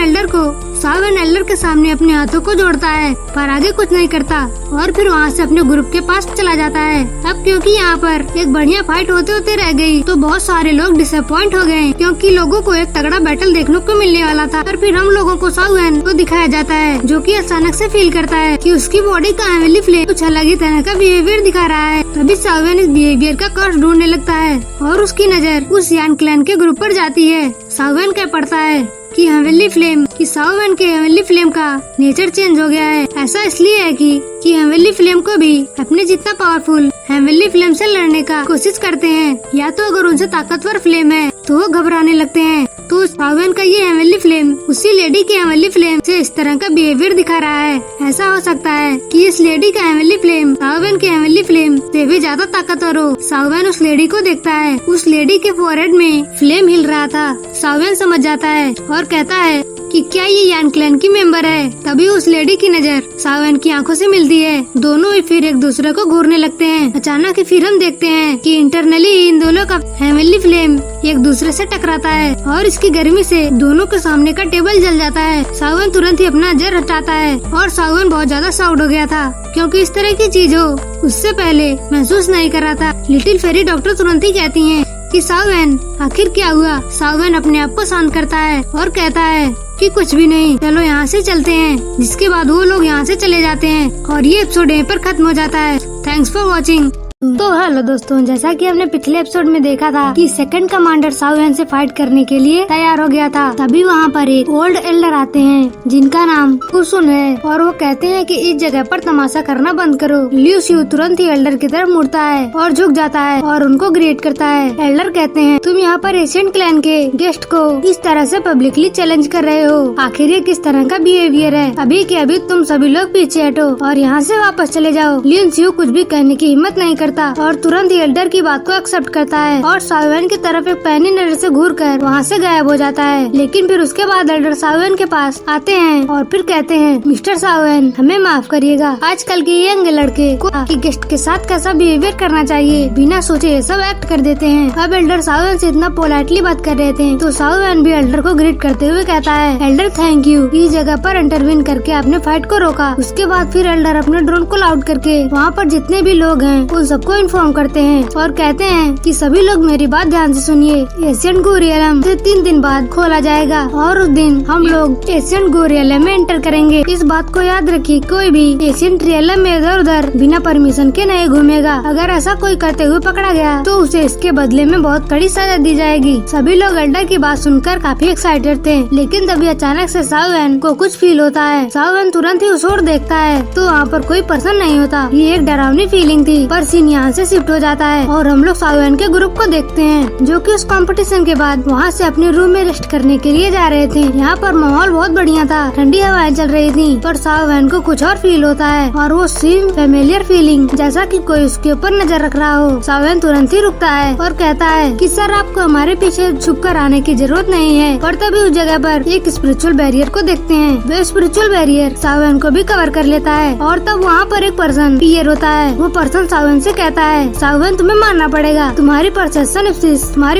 एल्डर के सामने अपने हाथों को जोड़ता है पर आगे कुछ नहीं करता और फिर वहाँ से अपने ग्रुप के पास चला जाता है। अब क्योंकि यहाँ पर एक बढ़िया फाइट होते होते रह गई तो बहुत सारे लोग डिसअपॉइंट हो गए क्योंकि लोगों को एक तगड़ा बैटल देखने को मिलने वाला था। और फिर हम लोगों को साओयन को दिखाया जाता है जो कि अचानक से फील करता है कि उसकी बॉडी का हेवनली फ्लेम कुछ अलग ही तरह का बिहेवियर दिखा रहा है। तभी साओयन इस बिहेवियर का कॉज ढूंढने लगता है और उसकी नजर उस यान क्लैन के ग्रुप पर जाती है। साओयन कह पड़ता है कि साओयन के हेवनली फ्लेम का नेचर चेंज हो गया है। ऐसा इसलिए है कि हेवनली फ्लेम को भी अपने जितना पावरफुल हेवनली फ्लेम से लड़ने का कोशिश करते हैं या तो अगर उनसे ताकतवर फ्लेम है तो वो घबराने लगते हैं। तो साओयन का ये हेवनली फ्लेम उसी लेडी के हेवनली फ्लेम से इस तरह का बिहेवियर दिखा रहा है। ऐसा हो सकता है कि इस लेडी का हेवनली फ्लेम साओयन के हेवनली फ्लेम से भी ज्यादा ताकतवर हो। साओयन उस लेडी को देखता है, उस लेडी के फोरहेड में फ्लेम हिल रहा था। साओयन समझ जाता है और कहता है कि क्या ये यान क्लैन की मेंबर है। तभी उस लेडी की नजर साओयन की आंखों से मिलती है। दोनों ही फिर एक दूसरे को घूरने लगते हैं। अचानक ही फिर हम देखते हैं कि इंटरनली इन दोनों का हेवनली फ्लेम एक दूसरे से टकराता है और इसकी गर्मी से दोनों के सामने का टेबल जल जाता है। साओयन तुरंत ही अपना जर हटाता है और साओयन बहुत ज्यादा साउड हो गया था क्योंकि इस तरह की चीज हो उससे पहले महसूस नहीं कर रहा था। लिटिल फेरी डॉक्टर तुरंत ही कहती है कि साओयन आखिर क्या हुआ। साओयन अपने आप को शांत करता है और कहता है कि कुछ भी नहीं, चलो यहाँ से चलते हैं। जिसके बाद वो लोग यहाँ से चले जाते हैं और ये एपिसोड यहीं पर खत्म हो जाता है। Thanks for watching. तो हेलो दोस्तों, जैसा कि हमने पिछले एपिसोड में देखा था कि सेकंड कमांडर साओ एन से फाइट करने के लिए तैयार हो गया था। तभी वहाँ पर एक ओल्ड एल्डर आते हैं जिनका नाम कुसुन है और वो कहते हैं कि इस जगह पर तमाशा करना बंद करो। लिu शिउ तुरंत ही एल्डर की तरफ मुड़ता है और झुक जाता है और उनको ग्रीट करता है। एल्डर कहते हैं, तुम यहाँ पर एशियंट क्लैन के गेस्ट को इस तरह से पब्लिकली चैलेंज कर रहे हो, आखिर ये किस तरह का बिहेवियर है? अभी के अभी तुम सभी लोग पीछे हटो और यहाँ से वापस चले जाओ। लिu शिउ कुछ भी कहने की हिम्मत नहीं करता और तुरंत ही एल्डर की बात को एक्सेप्ट करता है और साओ एन की तरफ एक पैनी नजर से घूरकर वहाँ से गायब हो जाता है। लेकिन फिर उसके बाद एल्डर साओ एन के पास आते हैं और फिर कहते हैं, मिस्टर साओ एन, हमें माफ करिएगा, आजकल के यंग लड़के को आपकी गेस्ट के साथ कैसा बिहेवियर करना चाहिए बिना सोचे ये सब एक्ट कर देते हैं। अब एल्डर साओ एन से इतना पोलाइटली बात कर रहे थे तो साओ एन भी एल्डर को ग्रीट करते हुए कहता है, एल्डर थैंक यू, इस जगह पर इंटरवीन करके आपने फाइट को रोका। उसके बाद फिर एल्डर अपने ड्रोन को आउट करके वहाँ पर जितने भी लोग हैं उन सबको इन्फॉर्म करते हैं और कहते हैं कि सभी लोग मेरी बात ध्यान से सुनिए। एशियन गो रियलम 3 दिन बाद खोला जाएगा और उस दिन हम लोग एशियन गो रियलम में एंटर करेंगे। इस बात को याद रखिए, कोई भी एशियन रियलम में इधर उधर बिना परमिशन के नहीं घूमेगा। अगर ऐसा कोई करते हुए पकड़ा गया तो उसे इसके बदले में बहुत कड़ी सजा दी जाएगी। सभी लोग एल्डर की बात सुनकर काफी एक्साइटेड थे, लेकिन तभी अचानक से साओ एन को कुछ फील होता है। साओ एन तुरंत ही उस ओर देखता है तो वहाँ पर कोई पर्सन नहीं होता। ये एक डरावनी फीलिंग थी, पर सीन यहाँ से शिफ्ट हो जाता है और हम लोग साओ एन के ग्रुप को देखते हैं जो कि उस कंपटीशन के बाद वहाँ से अपने रूम में रेस्ट करने के लिए जा रहे थे। यहाँ पर माहौल बहुत बढ़िया था, ठंडी हवाएं चल रही थी, पर साओ एन को कुछ और फील होता है और वो सेम फेमिलियर फीलिंग जैसा कि कोई उसके ऊपर नजर रख रहा हो। साओ एन तुरंत ही रुकता है और कहता है कि सर, आपको हमारे पीछे छुप कर आने की जरूरत नहीं है। पर तभी उस जगह पर एक स्पिरिचुअल बैरियर को देखते हैं। वो स्पिरिचुअल बैरियर साओ एन को भी कवर कर लेता है और तब वहाँ पर एक पर्सन पियर होता है। वो पर्सन साओ एन से कहता है, साओ एन, तुम्हें मानना पड़ेगा, तुम्हारी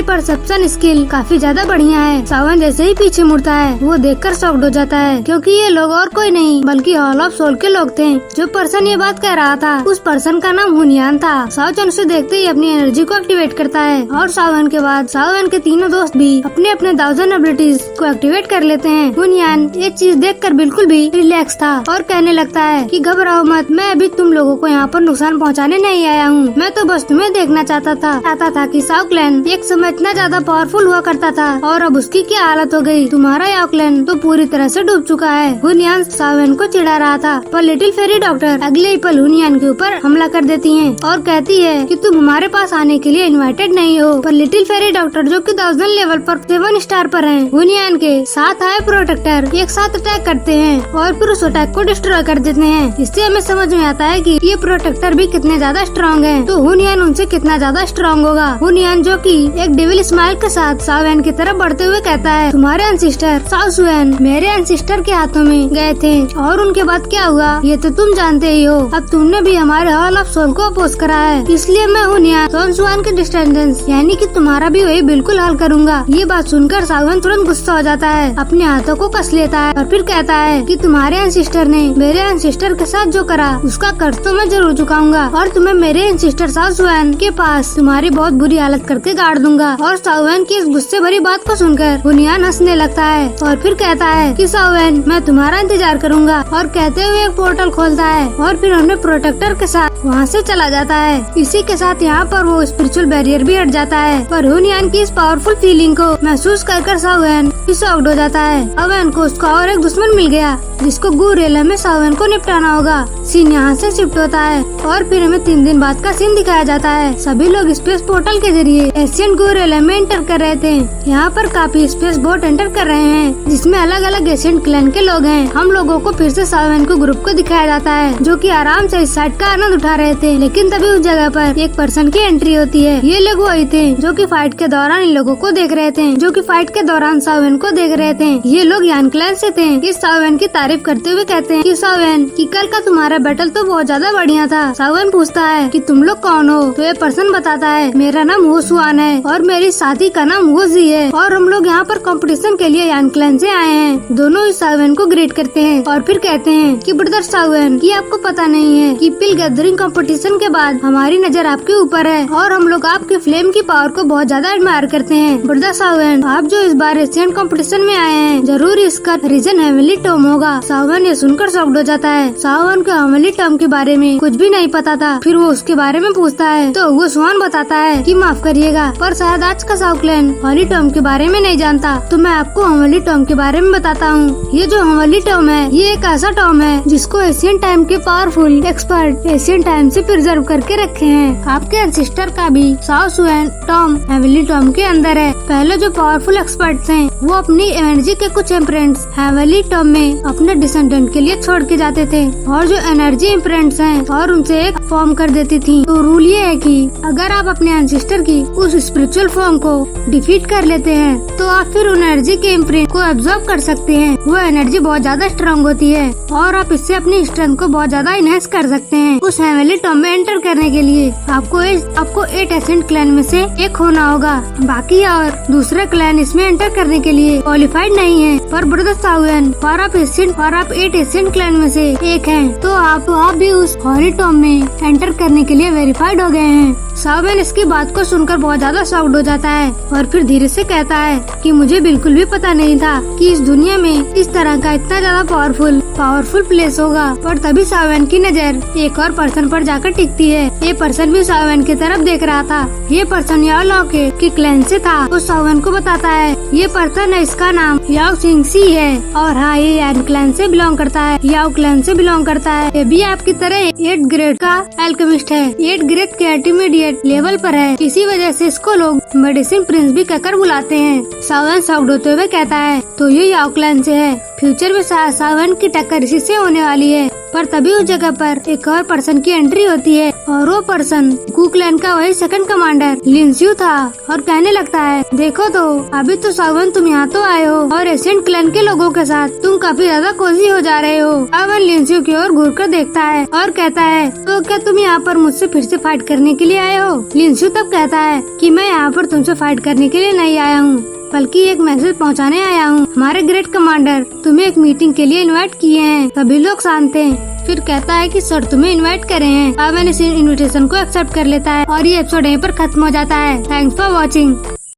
परसेप्शन स्किल काफी ज्यादा बढ़िया है। साओ एन जैसे ही पीछे मुड़ता है वो देखकर शॉक्ड हो जाता है, क्योंकि ये लोग और कोई नहीं बल्कि हॉल ऑफ सोल के लोग थे। जो पर्सन ये बात कह रहा था उस पर्सन का नाम हुनियान था। साओ एन उसे देखते ही अपनी एनर्जी को एक्टिवेट करता है और साओ एन के बाद साओ एन के तीनों दोस्त भी अपने अपने 1000 एबिलिटीज को एक्टिवेट कर लेते हैं। हुनियान ये चीज देखकर बिल्कुल भी रिलैक्स था और कहने लगता है कि घबराओ मत, मैं अभी तुम लोगों को यहाँ पर नुकसान पहुँचाने नहीं आया हूँ, मैं तो बस तुम्हें देखना चाहता था कि साओ क्लैन एक समय इतना ज्यादा पावरफुल हुआ करता था और अब उसकी क्या हालत हो गई। तुम्हारा याओ क्लैन तो पूरी तरह से डूब चुका है। हुनियान साओ एन को चिढ़ा रहा था, पर लिटिल फेरी डॉक्टर अगले ही पल हुनियान के ऊपर हमला कर देती है और कहती है कि तुम हमारे पास आने के लिए इनवाइटेड नहीं हो। पर लिटिल फेरी डॉक्टर जो कि 1000 लेवल पर 7 स्टार पर है, हुनियान के साथ आए प्रोटेक्टर एक साथ अटैक करते हैं और फिर उस अटैक को डिस्ट्रॉय कर देते हैं। इससे हमें समझ में आता है कि ये प्रोटेक्टर भी कितने ज्यादा स्ट्रॉन्ग है, तो हुनियान उनसे कितना ज्यादा स्ट्रॉन्ग होगा। हुनियान जो कि एक डेविल स्माइल के साथ साओ एन की तरफ बढ़ते हुए कहता है, तुम्हारे एंसिस्टर साओ सुएन मेरे एंसिस्टर के हाथों में गए थे और उनके बाद क्या हुआ ये तो तुम जानते ही हो। अब तुमने भी हमारे हॉल ऑफ सोल को अपोज करा है, इसलिए मैं हुनियान सोन सुआन के डिस्टेंडेंस यानी कि तुम्हारा भी वही बिल्कुल हल करूंगा। ये बात सुनकर साओ एन तुरंत गुस्सा हो जाता है, अपने हाथों को कस लेता है और फिर कहता है कि तुम्हारे एंसिस्टर ने मेरे एंसिस्टर के साथ जो करा उसका कर्ज तो मैं जरूर चुकाऊंगा और तुम्हें मेरे एंसिस्टर साओ सुएन के पास तुम्हारी बहुत बुरी हालत करके गाड़ दूंगा। और साओ एन की इस गुस्से भरी बात को सुनकर हुनियान हंसने लगता है और फिर कहता है कि साओ एन, मैं तुम्हारा इंतजार करूंगा और कहते हुए एक पोर्टल खोलता है और फिर उन्हें प्रोटेक्टर के साथ वहाँ से चला जाता है। इसी के साथ यहाँ पर वो स्पिरिचुअल बैरियर भी हट जाता है। पर हुनियान की इस पावरफुल फीलिंग को महसूस कर साओ एन शॉक्ड हो जाता है। साओ एन को उसका और एक दुश्मन मिल गया जिसको गो रियलम में साओ एन को निपटाना होगा। सीन यहाँ से शिफ्ट होता है और फिर हमें 3 दिन बाद का सीन दिखाया जाता है। सभी लोग स्पेस पोर्टल के जरिए एशियन गो रियलम में एंटर कर रहे थे। यहाँ पर काफी स्पेस बोट एंटर कर रहे हैं जिसमें अलग अलग एशियन क्लैन के लोग हैं। हम लोगों को फिर से साओ एन को ग्रुप को दिखाया जाता है जो कि आराम से इस साइड का आनंद उठा रहे थे। लेकिन तभी उस जगह पर एक पर्सन की एंट्री होती है। ये लोग वही थे जो कि फाइट के दौरान इन लोगों को देख रहे थे, जो कि फाइट के दौरान साओ एन को देख रहे थे। ये लोग यान क्लैन से थे। इस साओ एन की तारीफ करते हुए कहते हैं कि साओ एन की कल का तुम्हारा बैटल तो बहुत ज्यादा बढ़िया था। साओ एन पूछता है कि तुम लोग कौन हो, तो ये पर्सन बताता है मेरा नाम हो सुआन है और मेरी साथी का नाम हो जी है और हम लोग यहाँ पर कंपटीशन के लिए यान क्लैन से आए हैं। दोनों इस साओ एन को ग्रेट करते हैं और फिर कहते हैं कि ब्रदर साओ एन, कि आपको पता नहीं है कि पिल गैदरिंग कंपटीशन के बाद हमारी नजर आपके ऊपर है और हम लोग आपके फ्लेम की पावर को बहुत ज्यादा एडमायर करते हैं। ब्रदर साओ एन, आप जो इस बार एशियन कंपटीशन में आए हैं जरूर इसका रीजन हेवनली टॉम होगा। साओ एन ये सुनकर शॉक्ड हो जाता है। साओ एन को हेवनली टॉम के बारे में कुछ भी नहीं पता था। फिर वो उसके के बारे में पूछता है तो वो स्वान बताता है कि माफ करिएगा पर शायद आज का साउ क्लैन हॉली टॉम के बारे में नहीं जानता, तो मैं आपको हॉली टॉम के बारे में बताता हूँ। ये जो हॉली टॉम है ये एक ऐसा टॉम है जिसको एशियन टाइम के पावरफुल एक्सपर्ट एशियन टाइम से प्रिजर्व करके रखे हैं। आपके एंसेस्टर का भी साउ सुएन टॉम हेवनली टॉम के अंदर है। पहले जो पावरफुल एक्सपर्ट्स हैं वो अपनी एनर्जी के कुछ इम्प्रिंट्स हेवनली टॉम में अपने डिसेंडेंट के लिए छोड़ के जाते थे और जो एनर्जी इम्प्रिंट्स हैं और उनसे एक फॉर्म कर देती थी। तो रूल ये है कि अगर आप अपने एंसेस्टर की उस स्पिरिचुअल फॉर्म को डिफीट कर लेते हैं तो आप फिर उन एनर्जी के इम्प्रिंट को एब्जॉर्ब कर सकते हैं। वो एनर्जी बहुत ज्यादा स्ट्रांग होती है और आप इससे अपनी स्ट्रेंथ को बहुत ज्यादा इनहेंस कर सकते हैं। उस हेवनली टॉम में एंटर करने के लिए आपको 8 एसेंट क्लैन में से एक होना होगा। बाकी और दूसरे क्लैन इसमें एंटर करने के लिए क्वालिफाइड नहीं है। पर ब्रदर साउएन और आप 8 एसेंट क्लैन में से एक हैं, तो आप भी उस हॉली टॉम में एंटर करने के लिए वेरीफाइड हो गए हैं। साउएन इसकी बात को सुनकर बहुत ज्यादा शॉक्ड हो जाता है और फिर धीरे से कहता है कि मुझे बिल्कुल भी पता नहीं था कि इस दुनिया में इस तरह का इतना ज्यादा पावरफुल प्लेस होगा। पर तभी साउएन की नजर एक और पर्सन पर जाकर टिकती है। ये पर्सन भी साउएन की तरफ देख रहा था। ये पर्सन याओ लॉ के क्लैन से था। तो साउएन को बताता है ये पर्सन है, इसका नाम याओ सिंगसी है और हाँ ये यान क्लैन से बिलोंग करता है, याओ क्लैन से बिलोंग करता है। ये भी आपकी तरह 8 ग्रेड का एल्केमिस्ट है, 8 ग्रेड के इंटरमीडिएट लेवल पर है। इसी वजह से इसको लोग मेडिसिन प्रिंस भी कहकर बुलाते हैं। साउएन शॉक्ड होते हुए कहता है तो ये याओ क्लैन से है। फ्यूचर में साउएन की टक्कर इसी से होने वाली है। पर तभी उस जगह पर एक और पर्सन की एंट्री होती है और वो पर्सन कू क्लैन का वही सेकंड कमांडर लिनस्यू था और कहने लगता है देखो तो अभी तो साउएन तुम यहाँ तो आए हो और एशियन क्लैन के लोगों के साथ तुम काफी ज्यादा कोजी हो जा रहे हो। साउएन लिनस्यू की ओर घूरकर देखता है और कहता है तो क्या तुम यहाँ पर मुझसे फिर से फाइट करने के लिए आए हो? लिनस्यू तब कहता है कि मैं यहाँ पर तुमसे फाइट करने के लिए नहीं आया हूँ बल्कि एक मैसेज पहुंचाने आया हूँ। हमारे ग्रेट कमांडर तुम्हें एक मीटिंग के लिए इनवाइट किए हैं। सभी लोग शांत हैं। फिर कहता है कि सर तुम्हें इनवाइट करे हैं। साउएन इस इनविटेशन को एक्सेप्ट कर लेता है और ये एपिसोड यहीं पर खत्म हो जाता है। Thanks for watching.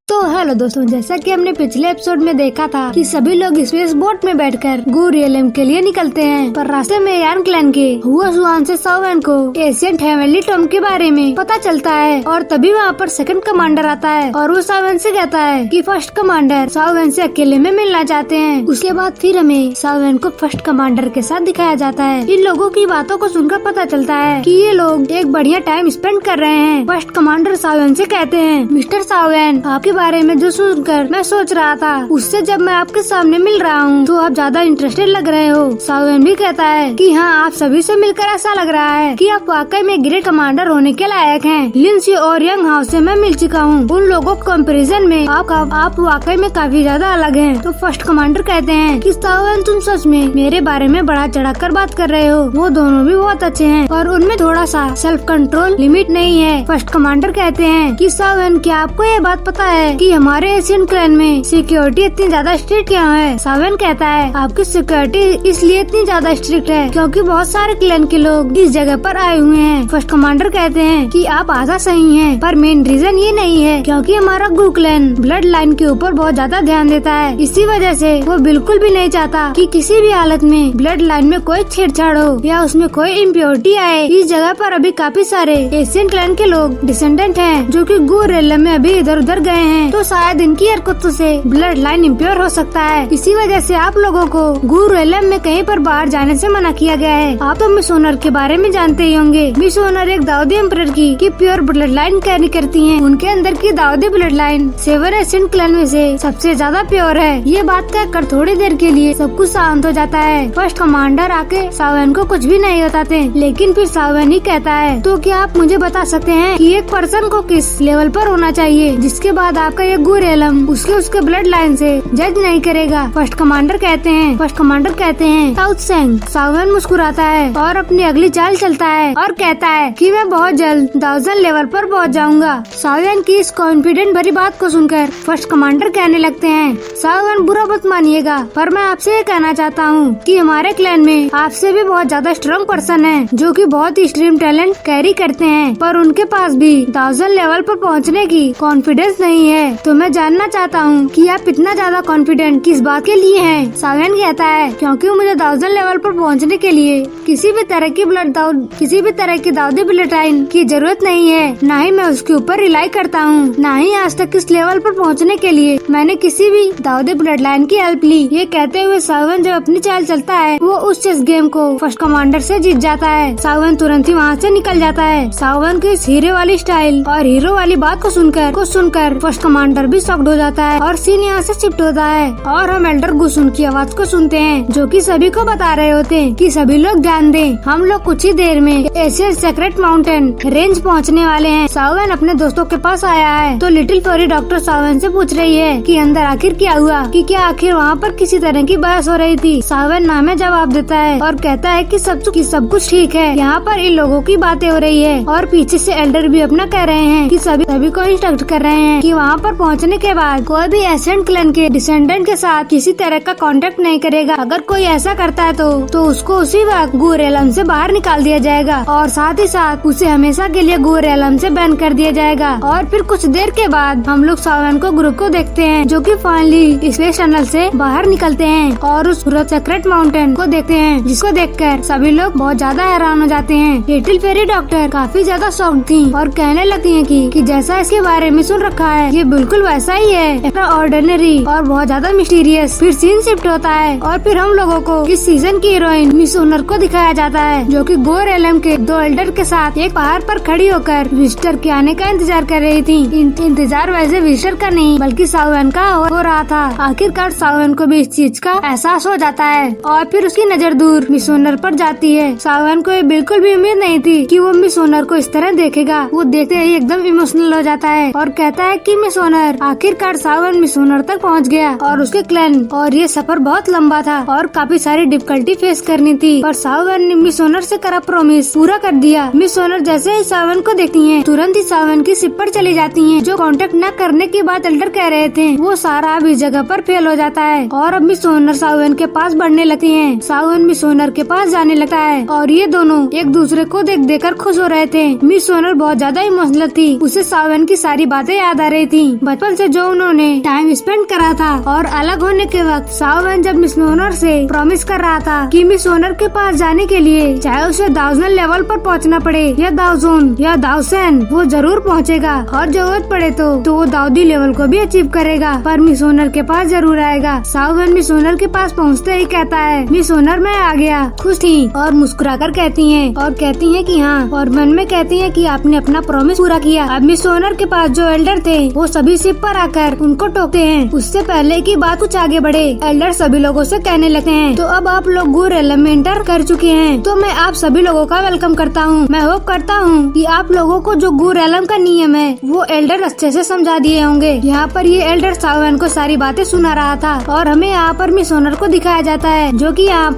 तो हेलो दोस्तों, जैसा कि हमने पिछले एपिसोड में देखा था कि सभी लोग स्पेस बोट में बैठकर गू रियलम के लिए निकलते हैं। पर रास्ते में यान क्लैन के हुआ सुहान से साउएन को एशियंट हेवनली टॉम के बारे में पता चलता है और तभी वहाँ पर सेकंड कमांडर आता है और वो साउएन से कहता है कि फर्स्ट कमांडर साउएन से अकेले में मिलना चाहते हैं। उसके बाद फिर हमें साउएन को फर्स्ट कमांडर के साथ दिखाया जाता है। इन लोगों की बातों को सुनकर पता चलता है कि ये लोग एक बढ़िया टाइम स्पेंड कर रहे हैं। फर्स्ट कमांडर साउएन से कहते हैं मिस्टर साउएन आपके बारे में जो सुनकर मैं सोच रहा था उससे जब मैं आपके सामने मिल रहा हूँ तो आप ज्यादा इंटरेस्टेड लग रहे हो। साउएन भी कहता है कि हाँ आप सभी से मिलकर ऐसा लग रहा है कि आप वाकई में ग्रेट कमांडर होने के लायक हैं। लिनस्यू और यंग हाउस से मैं मिल चुका हूँ, उन लोगों के कंपैरिजन में आप वाकई में काफी ज्यादा अलग हैं। तो फर्स्ट कमांडर कहते हैं कि साउएन तुम सच में मेरे बारे में बड़ा चढ़ाकर बात कर रहे हो। वो दोनों भी बहुत अच्छे हैं और उनमें थोड़ा सा सेल्फ कंट्रोल लिमिट नहीं है। फर्स्ट कमांडर कहते हैं कि साउएन क्या आपको ये बात पता है कि हमारे एशियन क्लैन में सिक्योरिटी इतनी ज्यादा स्ट्रिक्ट क्यों है? साउएन कहता है आपकी सिक्योरिटी इसलिए इतनी ज्यादा स्ट्रिक्ट है क्योंकि बहुत सारे क्लैन के लोग इस जगह पर आए हुए हैं। फर्स्ट कमांडर कहते हैं कि आप आधा सही हैं, पर मेन रीजन ये नहीं है क्योंकि हमारा गू क्लैन ब्लड लाइन के ऊपर बहुत ज्यादा ध्यान देता है। इसी वजह से वो बिल्कुल भी नहीं चाहता कि किसी भी हालत में ब्लड लाइन में कोई छेड़छाड़ हो या उसमें कोई इम्प्योरिटी आए। इस जगह पर अभी काफी सारे एशियन क्लैन के लोग डिसेंडेंट हैं जो कि गू रियलम में अभी इधर उधर गए हैं, तो शायद इनकी हरकतों से ब्लड लाइन इम्प्योर हो सकता है। इसी वजह से आप लोगों को गू रियलम में कहीं पर बाहर जाने से मना किया गया है। आप तो मिस ओनर के बारे में जानते ही होंगे। मिस ओनर एक दाऊदी एम्परर की प्योर ब्लड लाइन कैरी करती हैं। उनके अंदर की Dawoodi blood line 7 Asian clan में से सबसे ज्यादा प्योर है। ये बात कहकर थोड़ी देर के लिए सब कुछ शांत हो जाता है। फर्स्ट कमांडर आके साउएन को कुछ भी नहीं बताते, लेकिन फिर साउएन ही कहता है तो क्या आप मुझे बता सकते हैं कि एक पर्सन को किस लेवल पर होना चाहिए जिसके बाद आपका ये गू रियलम उसके ब्लड लाइन से जज नहीं करेगा? फर्स्ट कमांडर कहते हैं साउथ सेंग। साउएन मुस्कुराता है और अपनी अगली चाल चलता है और कहता है कि मैं बहुत जल्द 1000 लेवल पर पहुंच जाऊंगा। साउएन की इस कॉन्फिडेंट भरी बात को सुनकर फर्स्ट कमांडर कहने लगते हैं साउएन बुरा मत मानिएगा, पर मैं आपसे ये कहना चाहता हूँ कि हमारे क्लैन में आपसे भी बहुत ज्यादा स्ट्रॉन्ग पर्सन है जो कि बहुत ही एक्सट्रीम टैलेंट कैरी करते हैं, पर उनके पास भी 1000 लेवल पर पहुँचने की कॉन्फिडेंस नहीं है। है। तो मैं जानना चाहता हूँ कि आप इतना ज्यादा कॉन्फिडेंट किस बात के लिए हैं? सावेन कहता है क्योंकि मुझे 1000 लेवल पर पहुँचने के लिए किसी भी तरह की दाऊदी ब्लड लाइन की जरूरत नहीं है, न ही मैं उसके ऊपर रिलाई करता हूँ, न ही आज तक इस लेवल पर पहुँचने के लिए मैंने किसी भी दाऊदी ब्लड लाइन की हेल्प ली। ये कहते हुए सावेन जब अपनी चाल चलता है वो उस चेस गेम को फर्स्ट कमांडर से जीत जाता है। सावेन तुरंत ही वहाँ से निकल जाता है। सावेन की इस हीरे वाली स्टाइल और हीरो वाली बात को सुनकर फर्स्ट कमांडर भी शॉक्ड हो जाता है और सीन यहाँ से शिफ्ट होता है और हम एल्डर गुसुन की आवाज को सुनते हैं जो कि सभी को बता रहे होते हैं कि सभी लोग ध्यान दें, हम लोग कुछ ही देर में एशियन सेक्रेट माउंटेन रेंज पहुँचने वाले हैं। सावेन अपने दोस्तों के पास आया है तो लिटिल फेरी डॉक्टर सावेन से पूछ रही है कि अंदर आखिर क्या हुआ, कि क्या आखिर वहाँ पर किसी तरह की बहस हो रही थी। सावेन नाम में जवाब देता है और कहता है कि सब कुछ ठीक है, यहाँ पर इन लोगों की बातें हो रही है और पीछे से एल्डर भी अपना कह रहे हैं कि सभी को इंस्ट्रक्ट कर रहे हैं कि वहाँ पर पहुँचने के बाद कोई भी एसेंट क्लैन के डिसेंडेंट के साथ किसी तरह का कांटेक्ट नहीं करेगा। अगर कोई ऐसा करता है तो उसको उसी वक्त गूर एलम से बाहर निकाल दिया जाएगा और साथ ही साथ उसे हमेशा के लिए गूर एलम से बैन कर दिया जाएगा। और फिर कुछ देर के बाद हम लोग सावेन को ग्रुप को देखते हैं जो कि फाइनली स्पेस टनल से बाहर निकलते हैं और उस सेक्रेट माउंटेन को देखते हैं, जिसको देखकर सभी लोग बहुत ज्यादा हैरान हो जाते हैं। लिटिल फेरी डॉक्टर काफी ज्यादा शॉक्ड थी और कहने लगती हैं कि जैसा इसके बारे में सुन रखा है ये बिल्कुल वैसा ही है, ऑर्डिनरी और बहुत ज्यादा मिस्टीरियस। फिर सीन शिफ्ट होता है और फिर हम लोगों को इस सीजन की हीरोइन मिस ओनर को दिखाया जाता है जो कि गोर एलम के 2 एल्डर के साथ एक पहाड़ पर खड़ी होकर विजिटर के आने का इंतजार कर रही थी। इंतजार वैसे विजिटर का नहीं बल्कि सावेन का हो रहा था। आखिरकार सावेन को भी इस चीज का एहसास हो जाता है और फिर उसकी नजर दूर मिस ओनर पर जाती है। सावेन को बिल्कुल भी उम्मीद नहीं थी कि वो मिस ओनर को इस तरह देखेगा। वो देखते ही एकदम इमोशनल हो जाता है और कहता है कि मिस ओनर, आखिरकार सावेन मिस ओनर तक पहुंच गया और उसके क्लैन और ये सफर बहुत लंबा था और काफी सारी डिफिकल्टी फेस करनी थी, पर सावेन ने मिस ओनर से करा प्रॉमिस पूरा कर दिया। मिस ओनर जैसे ही सावेन को देखती है तुरंत ही सावेन की शिप पर चली जाती है। जो कांटेक्ट न करने की बात एल्डर कह रहे थे वो सारा अब इस जगह पर फेल हो जाता है और अब मिस ओनर सावेन के पास बढ़ने लगती है। सावेन मिस ओनर के पास जाने लगता है और ये दोनों एक दूसरे को देख कर खुश हो रहे थे। मिस ओनर बहुत ज्यादा इमोशनल थी, उसे सावेन की सारी बातें याद आ रही थी, बचपन से जो उन्होंने टाइम स्पेंड करा था और अलग होने के वक्त सावेन जब मिस ओनर से प्रॉमिस कर रहा था कि मिस ओनर के पास जाने के लिए चाहे उसे 1000 लेवल पर पहुंचना पड़े या 1000 या 1000 वो जरूर पहुंचेगा और जरूरत पड़े तो वो दाऊदी लेवल को भी अचीव करेगा, पर मिस ओनर के पास जरूर आएगा। सावेन मिस ओनर के पास पहुंचते ही कहता है मिस ओनर मैं आ गया। खुश थी और मुस्कुराकर कहती हैं कि हाँ, और मन में कहती हैं कि आपने अपना प्रॉमिस पूरा किया। अब मिस ओनर के पास जो एल्डर थे वो सभी शिप पर आकर उनको टोकते हैं। उससे पहले की बात कुछ आगे बढ़े एल्डर सभी लोगों से कहने लगते हैं तो अब आप लोग गूर एलम में एंटर कर चुके हैं तो मैं आप सभी लोगों का वेलकम करता हूँ। मैं होप करता हूँ कि आप लोगों को जो गूर एलम का नियम है वो एल्डर अच्छे से समझा दिए होंगे। यहाँ पर ये एल्डर सावेन को सारी बातें सुना रहा था और हमें यहाँ पर मिस ओनर को दिखाया जाता है जो कि यहाँ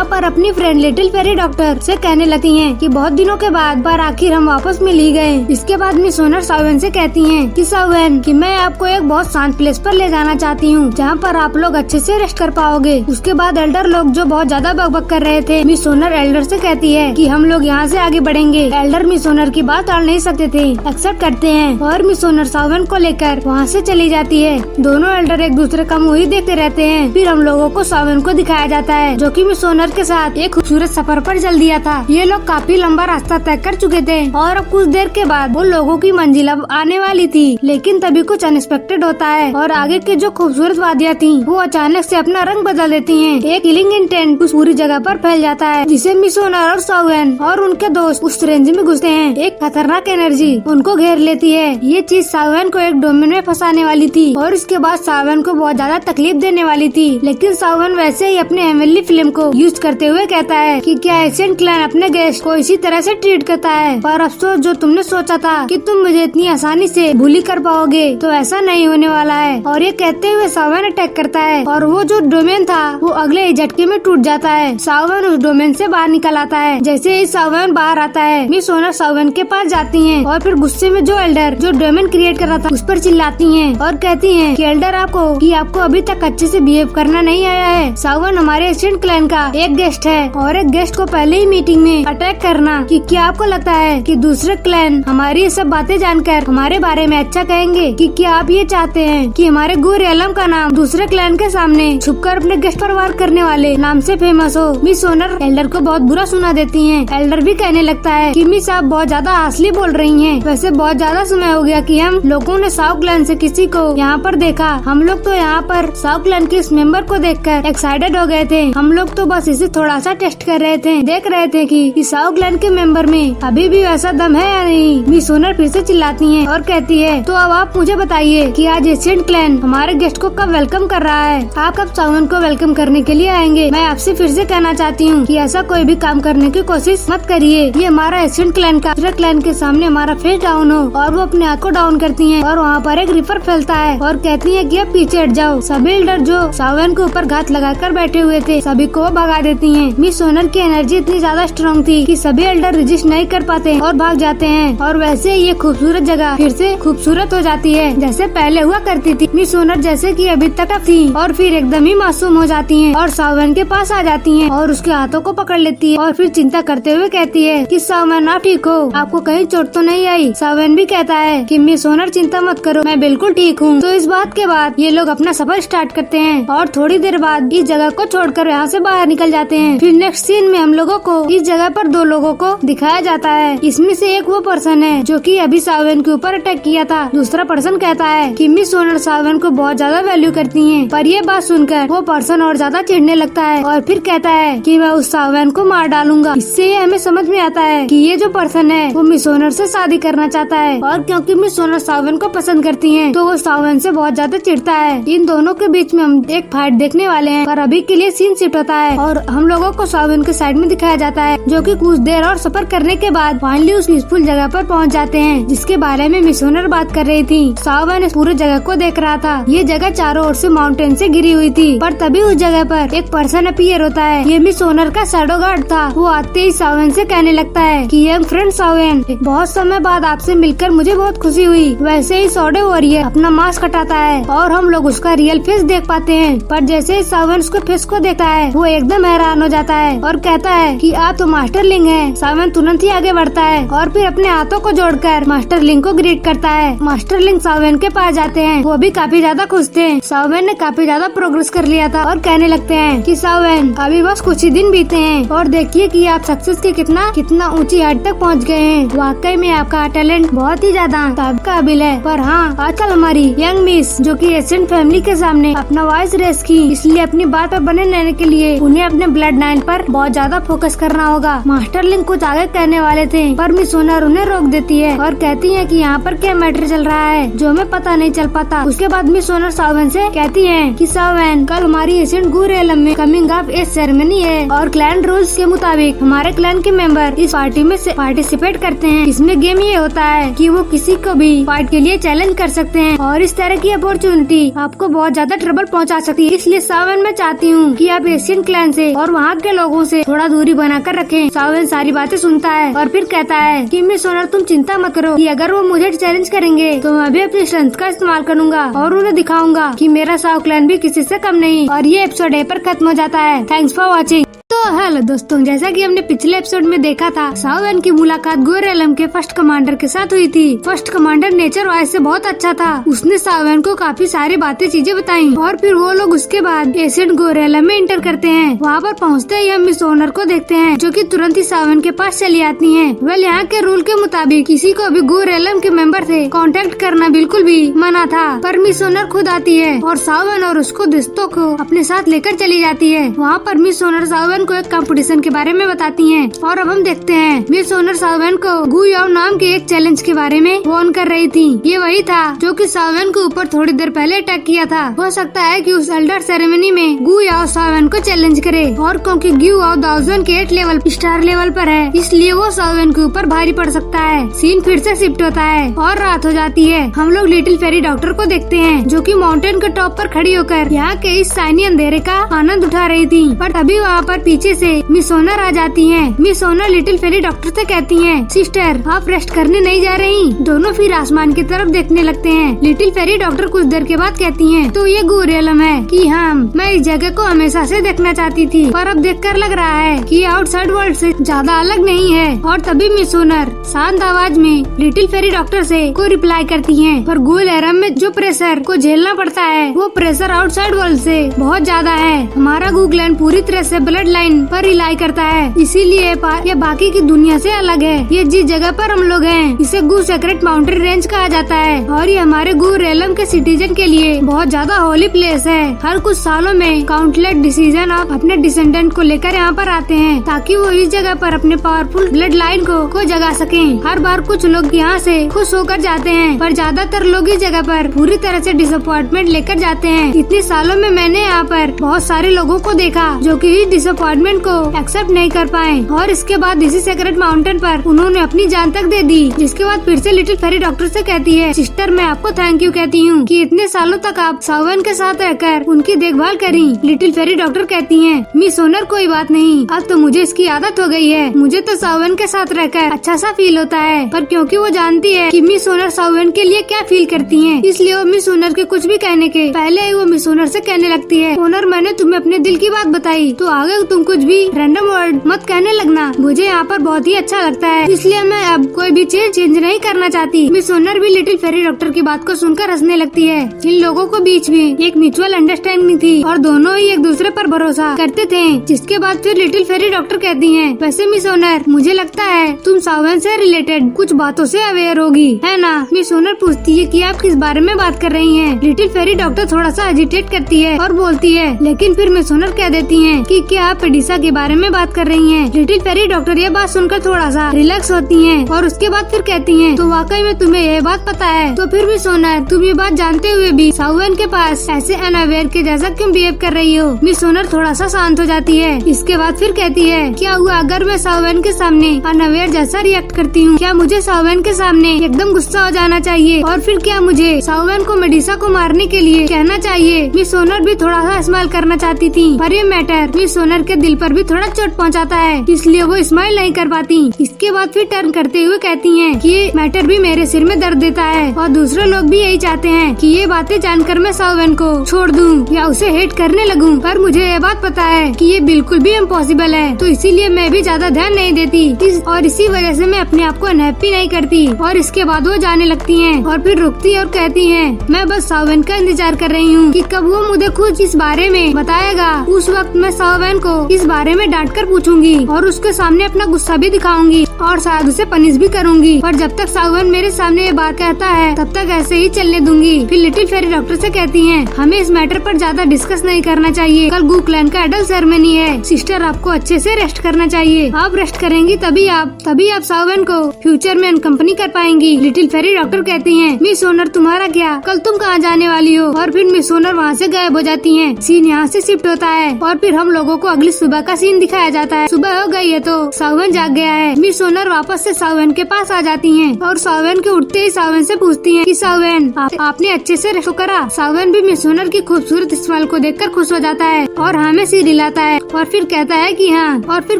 पर अपनी फ्रेंड लिटिल फेरी डॉक्टर से कहने लगती हैं कि बहुत दिनों के बाद पर आखिर हम वापस मिल ही गए। इसके बाद मिस ओनर सावेन से कहती हैं कि सावेन कि मैं आपको एक बहुत शांत प्लेस पर ले जाना चाहती हूँ जहाँ पर आप लोग अच्छे से रेस्ट कर पाओगे। उसके बाद एल्डर लोग जो बहुत ज्यादा बकबक कर रहे थे मिस ओनर एल्डर से कहती है कि हम लोग यहाँ से आगे बढ़ेंगे। एल्डर मिस ओनर की बात टाल नहीं सकते थे, एक्सेप्ट करते हैं और मिस ओनर सावेन को लेकर वहाँ से चली जाती है। दोनों एल्डर एक दूसरे का मुंह ही देखते रहते हैं। फिर हम लोगों को सावेन को दिखाया जाता है जो कि मिस ओनर के साथ एक खूबसूरत सफर पर चल दिया था। ये लोग काफी लंबा रास्ता तय कर चुके थे और अब कुछ देर के बाद वो लोगों की मंजिल अब आने वाली थी, लेकिन तभी कुछ अनएक्सपेक्टेड होता है और आगे की जो खूबसूरत वादियाँ थी वो अचानक से अपना रंग बदल देती हैं। एक किलिंग इंटेंट उस पूरी जगह पर फैल जाता है जिसे मिस ओनर और सावेन और उनके दोस्त उस रेंज में घुसते हैं। एक खतरनाक एनर्जी उनको घेर लेती है। ये चीज सावेन को एक डोमेन में फंसाने वाली थी और इसके बाद सावेन को बहुत ज्यादा तकलीफ देने वाली थी, लेकिन सावेन वैसे ही अपने हेवनली फिल्म को यूज करते हुए कहता है कि क्या एशियन क्लैन अपने गेस्ट को इसी तरह से ट्रीट करता है, पर अफसोस जो तुमने सोचा था कि तुम मुझे इतनी आसानी से भूली कर पाओगे तो ऐसा नहीं होने वाला है। और ये कहते हुए सावेन अटैक करता है और वो जो डोमेन था वो अगले ही झटके में टूट जाता है। सावेन उस डोमेन से बाहर निकल आता है। जैसे ही सावेन बाहर आता है मिस ओनर सावेन के पास जाती हैं और फिर गुस्से में जो एल्डर जो डोमेन क्रिएट कर रहा था उस पर चिल्लाती हैं और कहती हैं कि एल्डर आपको अभी तक अच्छे से बिहेव करना नहीं आया है। सावेन हमारे एशियन क्लैन का एक गेस्ट है और एक गेस्ट को पहले ही मीटिंग में अटैक करना कि क्या आपको लगता है कि दूसरे क्लैन हमारी ये सब बातें जानकर हमारे बारे में अच्छा कहेंगे? पूछेंगे कि क्या आप ये चाहते हैं कि हमारे गू रियलम का नाम दूसरे क्लैन के सामने छुपकर अपने गेस्ट पर वार करने वाले नाम से फेमस हो। मिस ओनर एल्डर को बहुत बुरा सुना देती हैं। एल्डर भी कहने लगता है कि मिस आप बहुत ज्यादा हासली बोल रही हैं। वैसे बहुत ज्यादा समय हो गया कि हम लोगों ने साउ क्लैन से किसी को यहाँ पर देखा। हम लोग तो यहाँ पर साउ क्लैन के इस मेंबर को देखकर एक्साइटेड हो गए थे। हम लोग तो बस इसे थोड़ा सा टेस्ट कर रहे थे, देख रहे थे कि साउ क्लैन के मेंबर में अभी भी वैसा दम है या नहीं। मिस ओनर फिर से चिल्लाती है और कहती है तो अब आप मुझे बताइए कि आज एशियंट क्लैन हमारे गेस्ट को कब वेलकम कर रहा है। आप कब सावन को वेलकम करने के लिए आएंगे। मैं आपसे फिर से कहना चाहती हूँ कि ऐसा कोई भी काम करने की कोशिश मत करिए। ये हमारा एशियंट क्लैन का दूसरे क्लैन के सामने हमारा फेस डाउन हो। और वो अपने हाथ को डाउन करती है और वहाँ पर एक रिपर फैलता है और कहती है कि अब पीछे हट जाओ। सभी एल्डर जो सावन के ऊपर घात लगाकर बैठे हुए थे सभी को भगा देती है। मिस ओनर की एनर्जी इतनी ज्यादा स्ट्रॉन्ग थी कि सभी एल्डर रजिस्ट नहीं कर पाते और भाग जाते हैं। और वैसे ये खूबसूरत जगह फिर से खूबसूरत हो जाती है जैसे पहले हुआ करती थी। मिस ओनर जैसे कि अभी तक थी और फिर एकदम ही मासूम हो जाती हैं और सावन के पास आ जाती हैं और उसके हाथों को पकड़ लेती है और फिर चिंता करते हुए कहती है कि सावन आप ठीक हो, आपको कहीं चोट तो नहीं आई। सावन भी कहता है कि मिस ओनर चिंता मत करो, मैं बिल्कुल ठीक हूँ। तो इस बात के बाद ये लोग अपना सफर स्टार्ट करते हैं और थोड़ी देर बाद इस जगह को छोड़कर यहाँ से बाहर निकल जाते हैं। फिर नेक्स्ट सीन में हम लोगों को इस जगह पर दो लोगों को दिखाया जाता है। इसमें से एक वो पर्सन है जो कि अभी सावन के ऊपर अटैक किया था। दूसरा पर्सन कहता है कि मिस ओनर सावन को बहुत ज्यादा वैल्यू करती हैं। पर ये बात सुनकर वो पर्सन और ज्यादा चिढ़ने लगता है और फिर कहता है कि मैं उस सावन को मार डालूंगा। इससे ये हमें समझ में आता है कि ये जो पर्सन है वो मिस ओनर से शादी करना चाहता है और क्योंकि मिस ओनर सावन को पसंद करती हैं तो वो सावन से बहुत ज्यादा चिढ़ता है। इन दोनों के बीच में हम एक फाइट देखने वाले हैं पर अभी के लिए सीन शिफ्ट होता है और हम लोगों को सावन के साइड में दिखाया जाता है जो कि कुछ देर और सफर करने के बाद फाइनली उस पीसफुल जगह पर पहुंच जाते हैं जिसके बारे में मिस ओनर बात कर रही थी। सावन इस पूरे जगह को देख रहा था। ये जगह चारों ओर से माउंटेन से घिरी हुई थी पर तभी उस जगह पर एक पर्सन अपीयर होता है। ये मिस ओनर का शैडो गार्ड था। वो आते ही सावन से कहने लगता है कि यंग फ्रेंड सावन, बहुत समय बाद आपसे मिलकर मुझे बहुत खुशी हुई। वैसे ही शैडो वॉरियर अपना मास्क हटाता है और हम लोग उसका रियल फेस देख पाते हैं। पर जैसे ही सावन उसके फेस को देखता है वो एकदम हैरान हो जाता है और कहता है कि आप तो मास्टर लिंग है। सावन तुरंत ही आगे बढ़ता है और फिर अपने हाथों को जोड़कर मास्टर लिंग को ग्रीट करता है। मास्टर लिंग सावन के पास जाते हैं। वो भी काफी ज्यादा खुश थे। सावन ने काफी ज्यादा प्रोग्रेस कर लिया था और कहने लगते हैं कि सावन अभी बस कुछ ही दिन बीते हैं और देखिए कि आप सक्सेस के कितना ऊंची हद तक पहुंच गए हैं। वाकई में आपका टैलेंट बहुत ही ज्यादा काबिल है। पर हाँ, आजकल हमारी यंग मिस जो कि एशियन फैमिली के सामने अपना वॉइस रेस की, इसलिए अपनी बात पर बने रहने के लिए उन्हें अपने ब्लड लाइन पर बहुत ज्यादा फोकस करना होगा। मास्टर लिंग कुछ आगे कहने वाले थे पर मिस ओनर उन्हें रोक देती है और कहती है कि यहाँ पर क्या मैटर चल रहा है जो हमें पता नहीं चल पाता। उसके बाद मिस ओनर सावन से कहती है कि सावन, कल हमारी एशियन गू रियलम में कमिंग ऑफ एज सेरेमनी है और क्लैन रूल्स के मुताबिक हमारे क्लैन के मेंबर इस पार्टी में पार्टिसिपेट करते हैं। इसमें गेम ये होता है कि वो किसी को भी फाइट के लिए चैलेंज कर सकते हैं और इस तरह की अपॉर्चुनिटी आपको बहुत ज्यादा ट्रबल पहुंचा सकती है। इसलिए सावन, मैं चाहती हूँ कि आप एशियन क्लैन से और वहाँ के लोगों से थोड़ा दूरी बनाकर रखें। सावन सारी बातें सुनता है और फिर कहता है कि मिस ओनर तुम चिंता मत करो कि अगर वो मुझे चैलेंज करेंगे तो मैं भी अपनी स्ट्रेंथ का इस्तेमाल करूंगा और उन्हें दिखाऊंगा कि मेरा साउ क्लैन भी किसी से कम नहीं। और ये एपिसोड यहीं पर खत्म हो जाता है। Thanks for watching. तो हेलो दोस्तों, जैसा कि हमने पिछले एपिसोड में देखा था सावन की मुलाकात गू रियलम के फर्स्ट कमांडर के साथ हुई थी। फर्स्ट कमांडर नेचर वाइज से बहुत अच्छा था। उसने सावन को काफी सारी बातें चीजें बताई और फिर वो लोग उसके बाद एशियन गू रियलम में एंटर करते हैं। वहाँ पर पहुँचते ही हम मिस ओनर को देखते हैं जो कि तुरंत ही सावन के पास चली आती है। वेल, यहाँ के रूल के मुताबिक किसी को भी गू रियलम के मेंबर से कांटेक्ट करना बिल्कुल भी मना था। पर मिस ओनर खुद आती है और सावन और उसको दोस्तों को अपने साथ लेकर चली जाती है। वहाँ पर मिस ओनर सावन को एक कंपटीशन के बारे में बताती हैं और अब हम देखते हैं मिस ओनर सावन को गू याओ नाम के एक चैलेंज के बारे में वार्न कर रही थी। ये वही था जो कि सावन के ऊपर थोड़ी देर पहले अटैक किया था। हो सकता है कि उस एल्डर सेरेमनी में गू याओ सावन को चैलेंज करे और क्योंकि गू याओ 1000 के 8 लेवल स्टार लेवल पर है इसलिए वो सावन के ऊपर भारी पड़ सकता है। सीन फिर से शिफ्ट होता है और रात हो जाती है। हम लोग लिटिल फेरी डॉक्टर को देखते हैं जो कि माउंटेन के टॉप पर खड़ी होकर यहाँ के इस शाइनी अंधेरे का आनंद उठा रही थी। पर तभी वहाँ पर पीछे से मिस ओनर आ जाती हैं। Miss owner little fairy doctor से कहती हैं, सिस्टर आप रेस्ट करने नहीं जा रही? दोनों फिर आसमान की तरफ देखने लगते हैं। लिटिल फेरी डॉक्टर कुछ देर के बाद कहती हैं, तो ये गुरेलम है कि हाँ, मैं इस जगह को हमेशा से देखना चाहती थी, पर अब देखकर लग रहा है कि ये आउटसाइड वर्ल्ड से ज्यादा अलग नहीं है। और तभी मिस ओनर शांत आवाज में लिटिल फेरी डॉक्टर से को रिप्लाई करती हैं, पर गुरेलम में जो प्रेशर को झेलना पड़ता है वो प्रेशर आउटसाइड वर्ल्ड से बहुत ज्यादा है। हमारा गूगलैंड पूरी तरह से ब्लड लाइन पर रिलाई करता है, इसीलिए ये बाकी की दुनिया से अलग है। ये जिस जगह पर हम लोग हैं इसे गू सेक्रेट माउंटेन रेंज कहा जाता है और ये हमारे गुरेलम के सिटीजन के लिए बहुत ज्यादा होली प्लेस है। हर कुछ सालों में काउंटलेस डिसीजन आप अपने डिसेंडेंट को लेकर यहाँ पर आते हैं ताकि वो इस जगह पर अपने पावरफुल ब्लड लाइन को जगा सकें। हर बार कुछ लोग यहाँ से खुश होकर जाते हैं, पर ज्यादातर लोग इस जगह पर पूरी तरह से डिसअपॉइंटमेंट लेकर जाते हैं। इतने सालों में मैंने यहाँ पर बहुत सारे लोगों को देखा जो कि इस डिसअपॉइंटमेंट को एक्सेप्ट नहीं कर पाए और इसके बाद इसी सेक्रेट माउंटेन पर उन्होंने अपनी जान तक दे दी। जिसके बाद फिर से लिटिल फेरी डॉक्टर से कहती है, सिस्टर मैं आपको थैंक यू कहती हूँ कि इतने सालों तक आप सावन के साथ रहकर उनकी देखभाल करी। लिटिल फेरी डॉक्टर कहती हैं, मिस ओनर कोई बात नहीं, अब तो मुझे इसकी आदत हो गई है। मुझे तो सावन के साथ रहकर अच्छा सा फील होता है, पर क्योंकि वो जानती है कि मिस ओनर सावन के लिए क्या फील करती हैं, इसलिए वो मिस ओनर के कुछ भी कहने के पहले ही वो मिस ओनर से कहने लगती है, ओनर मैंने तुम्हें अपने दिल की बात बताई, तो आगे तुम कुछ भी रैंडम वर्ड मत कहने लगना। मुझे यहाँ पर बहुत ही अच्छा लगता है, इसलिए मैं अब कोई भी चीज चेंज नहीं करना चाहती। मिस ओनर भी लिटिल फेरी डॉक्टर की बात को सुनकर हंसने लगती है। इन लोगों को बीच में एक म्यूचुअल अंडरस्टैंडिंग थी और दोनों ही एक दूसरे पर भरोसा करते थे। जिसके बाद फिर लिटिल फेरी डॉक्टर कहती हैं, वैसे मिस ओनर मुझे लगता है तुम सावन से रिलेटेड कुछ बातों से अवेयर होगी, है ना? मिस ओनर पूछती है कि आप किस बारे में बात कर रही हैं? लिटिल फेरी डॉक्टर थोड़ा सा हेजिटेट करती है और बोलती है, लेकिन फिर मिस ओनर कह देती हैं कि क्या आप पेडिसा के बारे में बात कर रही हैं? लिटिल फेरी डॉक्टर ये बात सुनकर थोड़ा सा रिलैक्स होती हैं और उसके बाद फिर कहती हैं, तो वाकई में तुम्हें ये बात पता है? तो फिर मिस ओनर तुम ये बात जानते हुए भी सावन के पास ऐसे अनअवेयर के जैसा क्यों बिहेव कर रही हो? मिस ओनर थोड़ा सा शांत हो जाती है। इसके बाद फिर कहती है, क्या हुआ अगर मैं सावन के सामने अनअवेयर जैसा रिएक्ट करती हूँ? क्या मुझे सावन के सामने एकदम गुस्सा हो जाना चाहिए और फिर क्या मुझे सावन को मेडिसा को मारने के लिए कहना चाहिए? मिस ओनर भी थोड़ा सा स्माइल करना चाहती थी, पर ये मैटर मिस ओनर के दिल पर भी थोड़ा चोट पहुंचाता है, इसलिए वो स्माइल नहीं कर पाती। इसके बाद फिर टर्न करते हुए कहती हैं कि ये मैटर भी मेरे सिर में दर्द देता है और दूसरे लोग भी यही चाहते हैं कि ये बातें जानकर मैं सावन को छोड़ दूं या उसे हेट करने लगूं, पर मुझे ये बात पता है कि ये बिल्कुल भी इम्पॉसिबल है, तो इसीलिए मैं भी ज्यादा ध्यान नहीं देती और इसी वजह से मैं अपने आप को अनहैप्पी नहीं करती। और इसके बाद वो जाने लगती हैं और फिर रुकती और कहती हैं, मैं बस सावन का इंतजार कर रही हूँ कि कब वो मुझे खुद इस बारे में बताएगा। उस वक्त मैं सावन को इस बारे में डांट कर पूछूंगी और उसके सामने अपना गुस्सा भी दिखाऊंगी और शायद उसे पनिश भी करूंगी, पर जब तक सावन मेरे सामने ये बात कहता है तब तक ऐसे ही चलने दूंगी। फिर लिटिल फेरी डॉक्टर से कहती हैं, हमें इस मैटर पर ज्यादा डिस्कस नहीं करना चाहिए, कल गूक्लैंड का एडल्ट सेरेमनी है। सिस्टर आपको अच्छे से रेस्ट करना चाहिए, आप रेस्ट करेंगी तभी आप सावन को फ्यूचर में अनकंपनी कर पाएंगी। लिटिल फेरी डॉक्टर कहती हैं, मिस ओनर तुम्हारा क्या, कल तुम कहाँ जाने वाली हो? और फिर मिस ओनर वहाँ से गायब हो जाती हैं। सीन यहाँ से शिफ्ट होता है और फिर हम लोगों को अगली सुबह का सीन दिखाया जाता है। सुबह हो गई है तो सावन जाग गया है। मिस ओनर वापस से सावन के पास आ जाती हैं और सावन के उठते ही सावन से पूछती हैं कि सावन आपने अच्छे से रेस्ट करा? सावन भी मिस ओनर की खूबसूरत स्माइल को देखकर खुश हो जाता है और हमें सिर हिलाता है और फिर कहता है कि हाँ, और फिर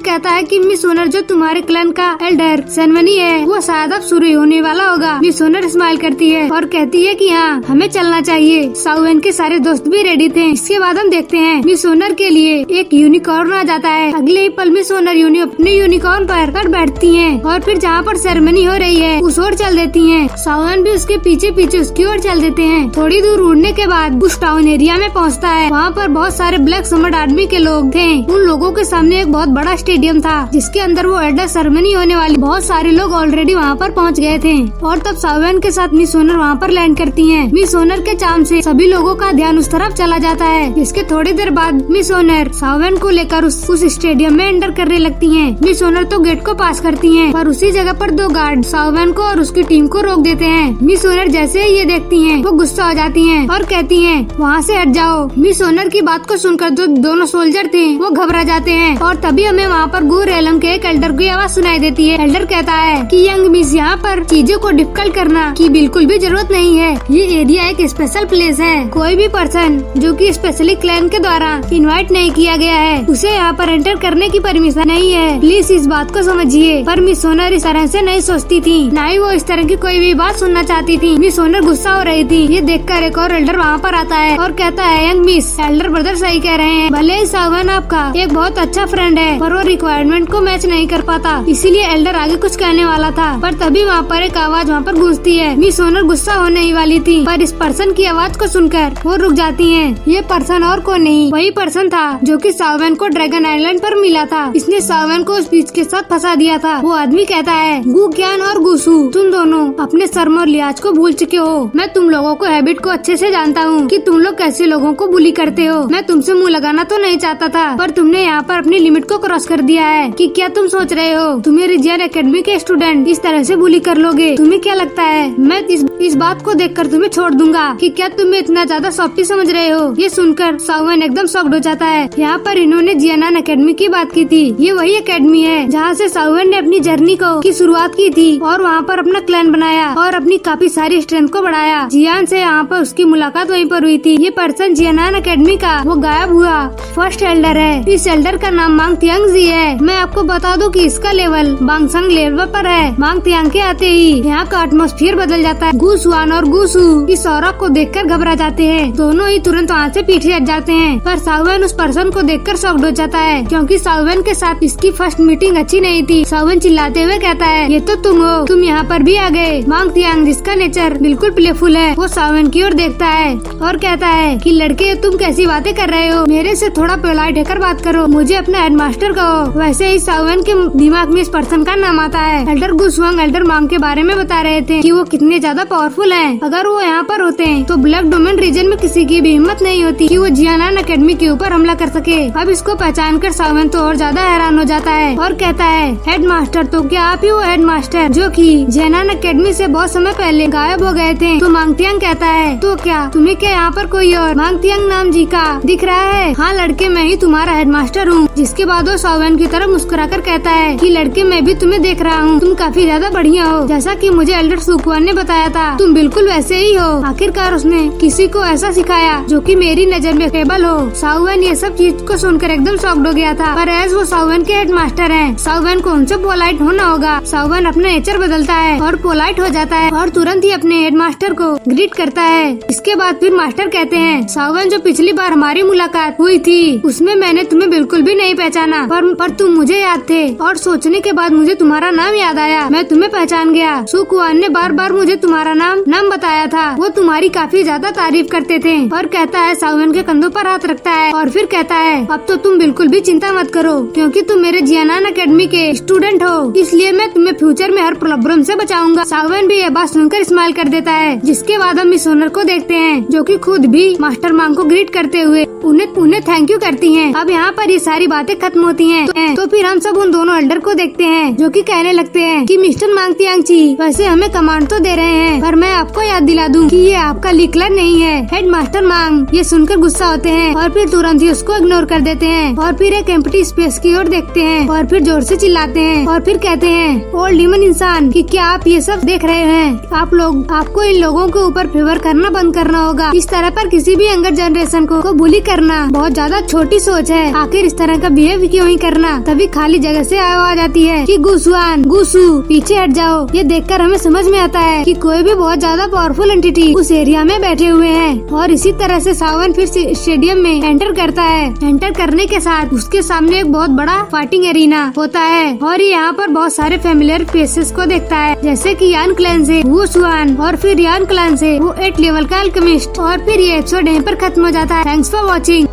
कहता है कि मिस ओनर जो तुम्हारे क्लैन का एल्डर सेरेमनी है वो शायद अब शुरू होने वाला होगा। मिस ओनर स्माइल करती है और कहती है कि हाँ, हमें चलना चाहिए। सावन के सारे दोस्त भी रेडी थे। इसके बाद हम देखते हैं मिस ओनर के लिए एक यूनिकॉर्न आ जाता है। अगले ही पल मिस ओनर अपने यूनिकॉर्न पर बैठती हैं और फिर जहाँ पर सेरेमनी हो रही है उस ओर चल देती हैं। सावन भी उसके पीछे पीछे उसकी ओर चल देते हैं। थोड़ी दूर उड़ने के बाद उस टाउन एरिया में पहुँचता है। वहाँ पर बहुत सारे ब्लैक समर्ड आर्मी के लोग थे। उन लोगों के सामने एक बहुत बड़ा स्टेडियम था जिसके अंदर वो एडल्ट सेरेमनी होने वाली। बहुत सारे लोग ऑलरेडी वहाँ पर पहुँच गए थे और तब सावन के साथ मिस ओनर वहाँ पर लैंड करती हैं। मिस ओनर के चाम से सभी लोगों का ध्यान उस तरफ चला जाता है। इसके थोड़ी देर बाद मिस ओनर सावन को लेकर उस स्टेडियम में एंटर करने लगती हैं। मिस ओनर तो गेट को पास करती हैं, पर उसी जगह पर दो गार्ड सावन को और उसकी टीम को रोक देते हैं। मिस ओनर जैसे ही ये देखती हैं वो गुस्सा हो जाती हैं और कहती हैं वहाँ से हट जाओ। मिस ओनर की बात को सुनकर जो दोनों सोल्जर थे वो घबरा जाते हैं और तभी हमें वहाँ पर गुरेलम के एक एल्डर की आवाज सुनाई देती है। एल्डर कहता है कि यंग मिस, यहाँ पर चीजों को डिफिकल्ट करना की बिल्कुल भी जरूरत नहीं है। ये एरिया एक स्पेशल प्लेस है। कोई भी पर्सन जो कि स्पेशली क्लैन के द्वारा इनवाइट नहीं किया गया है उसे यहाँ यहाँ पर एंटर करने की परमिशन नहीं है। प्लीज इस बात को समझिए। पर मिस ओनर इस तरह से नहीं सोचती थी, न ही वो इस तरह की कोई भी बात सुनना चाहती थी। मिस ओनर गुस्सा हो रही थी। ये देखकर एक और एल्डर वहाँ पर आता है और कहता है, यंग मिस, एल्डर ब्रदर सही कह रहे हैं। भले ही सावन आपका एक बहुत अच्छा फ्रेंड है, पर वो रिक्वायरमेंट को मैच नहीं कर पाता, इसीलिए एल्डर आगे कुछ कहने वाला था, पर तभी वहाँ पर एक आवाज वहाँ पर गूंजती है। मिस ओनर गुस्सा होने ही वाली थी, पर इस पर्सन की आवाज को सुनकर वो रुक जाती है। ये पर्सन और को नहीं, वही पर्सन था जो कि सावन को ड्रैगन आइलैंड पर मिला था। इसने सावन को उस बीच के साथ फंसा दिया था। वो आदमी कहता है, गु ज्ञान और गुसु, तुम दोनों अपने शर्म और लिहाज को भूल चुके हो। मैं तुम लोगों को हैबिट को अच्छे से जानता हूँ कि तुम लोग कैसे लोगों को बुली करते हो। मैं तुमसे मुंह लगाना तो नहीं चाहता था, पर तुमने यहाँ पर अपनी लिमिट को क्रॉस कर दिया है। कि क्या तुम सोच रहे हो तुम्हें रिजियन एकेडमी के स्टूडेंट इस तरह से बुली कर लोगे? तुम्हें क्या लगता है मैं इस बात को देखकर तुम्हें छोड़ दूंगा? कि क्या तुम्हें इतना ज्यादा सॉफ्टी समझ रहे हो? ये सुनकर सावन एकदम शॉक्ड हो जाता है। यहाँ पर इन्होंने जियानान एकेडमी की बात की थी। ये वही एकेडमी है जहाँ से सावन ने अपनी जर्नी की शुरुआत की थी और वहाँ पर अपना क्लैन बनाया और अपनी काफी सारी स्ट्रेंथ को बढ़ाया। जियान से यहाँ पर उसकी मुलाकात वहीं पर हुई थी। ये पर्सन जियानान एकेडमी का वो गायब हुआ फर्स्ट एल्डर है। इस एल्डर का नाम मांग तियांग जी है। मैं आपको बता दूं कि इसका लेवल बांगसंग लेवल पर है। मांग तियांग के आते ही यहाँ का एटमॉस्फेयर बदल जाता है। गुसुआन और गुसु इस औरा को देखकर घबरा जाते हैं। दोनों ही तुरंत वहाँ से पीछे हट जाते हैं, पर सावन उस पर्सन को देखकर शॉक्ड हो जाता है, क्योंकि सावन के साथ इसकी फर्स्ट मीटिंग अच्छी नहीं थी। सावन चिल्लाते हुए कहता है, ये तो तुम हो, तुम यहाँ पर भी आ गए। मांग तियांग जिसका नेचर बिल्कुल प्लेफुल है, वो सावन की ओर देखता है और कहता है कि लड़के तुम कैसी बातें कर रहे हो, मेरे से थोड़ा पोलाइट होकर बात करो, मुझे अपना हेडमास्टर कहो। वैसे ही सावन के दिमाग में इस पर्सन का नाम आता है। एल्डर गुसुआंग एल्डर मांग के बारे में बता रहे थे कि वो कितने ज्यादा पावरफुल हैं। अगर वो यहाँ पर होते हैं तो ब्लैक डोमेन रीजन में किसी की भी हिम्मत नहीं होती कि वो जियानान एकेडमी के ऊपर हमला कर सके। अब इसको पहचान कर सावन तो और ज्यादा हैरान हो जाता है और कहता है, हेडमास्टर, तो क्या आप ही वो हेडमास्टर जो कि जियानान एकेडमी से बहुत समय पहले गायब हो गए थे? तो मांग तियांग कहता है, तो क्या तुम्हें क्या यहाँ पर कोई और मांग तियांग नाम जी का दिख रहा है? हाँ लड़के, मैं ही तुम्हारा हेडमास्टर हूँ। जिसके बाद वो सावन की तरफ मुस्कुराकर कहता है कि लड़के, मैं भी तुम्हें देख रहा हूँ, तुम काफी ज्यादा बढ़िया हो। जैसा कि मुझे एल्डर सुकुआन ने बताया था, तुम बिल्कुल वैसे ही हो। आखिरकार उसने किसी को ऐसा सिखाया जो कि मेरी नजर में केबल हो। सावन ये सब चीज को सुनकर एकदम शॉक्ड हो गया था, पर एज वो सावन के हेडमास्टर हैं, सावन को उनसे पोलाइट होना होगा। सावन अपना नेचर बदलता है और पोलाइट हो जाता है और तुरंत ही अपने हेडमास्टर को ग्रीट करता है। इसके बाद फिर मास्टर कहते हैं, सावन, जो पिछली बार हमारी मुलाकात हुई थी उसमें मैंने तुम्हें बिल्कुल भी नहीं पहचाना, पर तुम मुझे याद थे और सोचने के बाद मुझे तुम्हारा नाम याद आया। मैं तुम्हें पहचान गया। सुकुआन ने बार बार मुझे तुम्हारा नाम बताया था। वो तुम्हारी काफी ज्यादा तारीफ करते थे। और कहता है, सावन के कंधों पर हाथ रखता है और फिर कहता है, अब तो तुम बिल्कुल भी चिंता मत करो, क्योंकि तुम मेरे जियानान एकेडमी के स्टूडेंट हो, इसलिए मैं तुम्हें फ्यूचर में हर प्रॉब्लम से बचाऊंगा। सावन भी यह बात सुनकर स्माइल कर देता है। जिसके बाद हम मिस ओनर को देखते हैं, जो कि खुद भी मास्टर मांग को ग्रीट करते हुए उन्हें थैंक यू करती हैं। अब यहाँ पर ये सारी बातें खत्म होती हैं। तो फिर हम सब उन दोनों एल्डर को देखते हैं, जो कि कहने लगते हैं कि मिस्टर मांग तियांग जी, वैसे हमें कमांड तो दे रहे हैं, पर मैं आपको याद दिला दूं कि ये आपका लिकलर नहीं है। हेडमास्टर मांग ये सुनकर गुस्सा होते हैं और फिर तुरंत ही उसको इग्नोर कर देते हैं और फिर एक एम्प्टी स्पेस की ओर देखते हैं और फिर जोर से चिल्लाते हैं और फिर कहते हैं, ओल्ड ह्यूमन इंसान, कि क्या आप ये सब देख रहे हैं? आपको इन लोगों के ऊपर फेवर करना बंद करना होगा। इस तरह पर किसी भी यंगर जनरेशन को बुली करना बहुत ज्यादा छोटी सोच है। आखिर इस तरह का बिहेव क्यों ही करना? तभी खाली जगह से आवाज आती है कि गुसुआन, गुसु, पीछे हट जाओ। ये देखकर हमें समझ में आता है कि कोई भी बहुत ज्यादा पावरफुल एंटिटी उस एरिया में बैठे हुए हैं। और इसी तरह से सावन फिर स्टेडियम में एंटर करता है। एंटर करने के साथ उसके सामने एक बहुत बड़ा फाइटिंग एरिना होता है और ये यहाँ पर बहुत सारे फेमिलियर फेसेस को देखता है, जैसे कि यान क्लैन से वो सुआन और फिर यान क्लैन से वो 8 लेवल का अल्केमिस्ट। और फिर ये एपिसोड यहीं पर खत्म हो जाता है। Thanks for watching.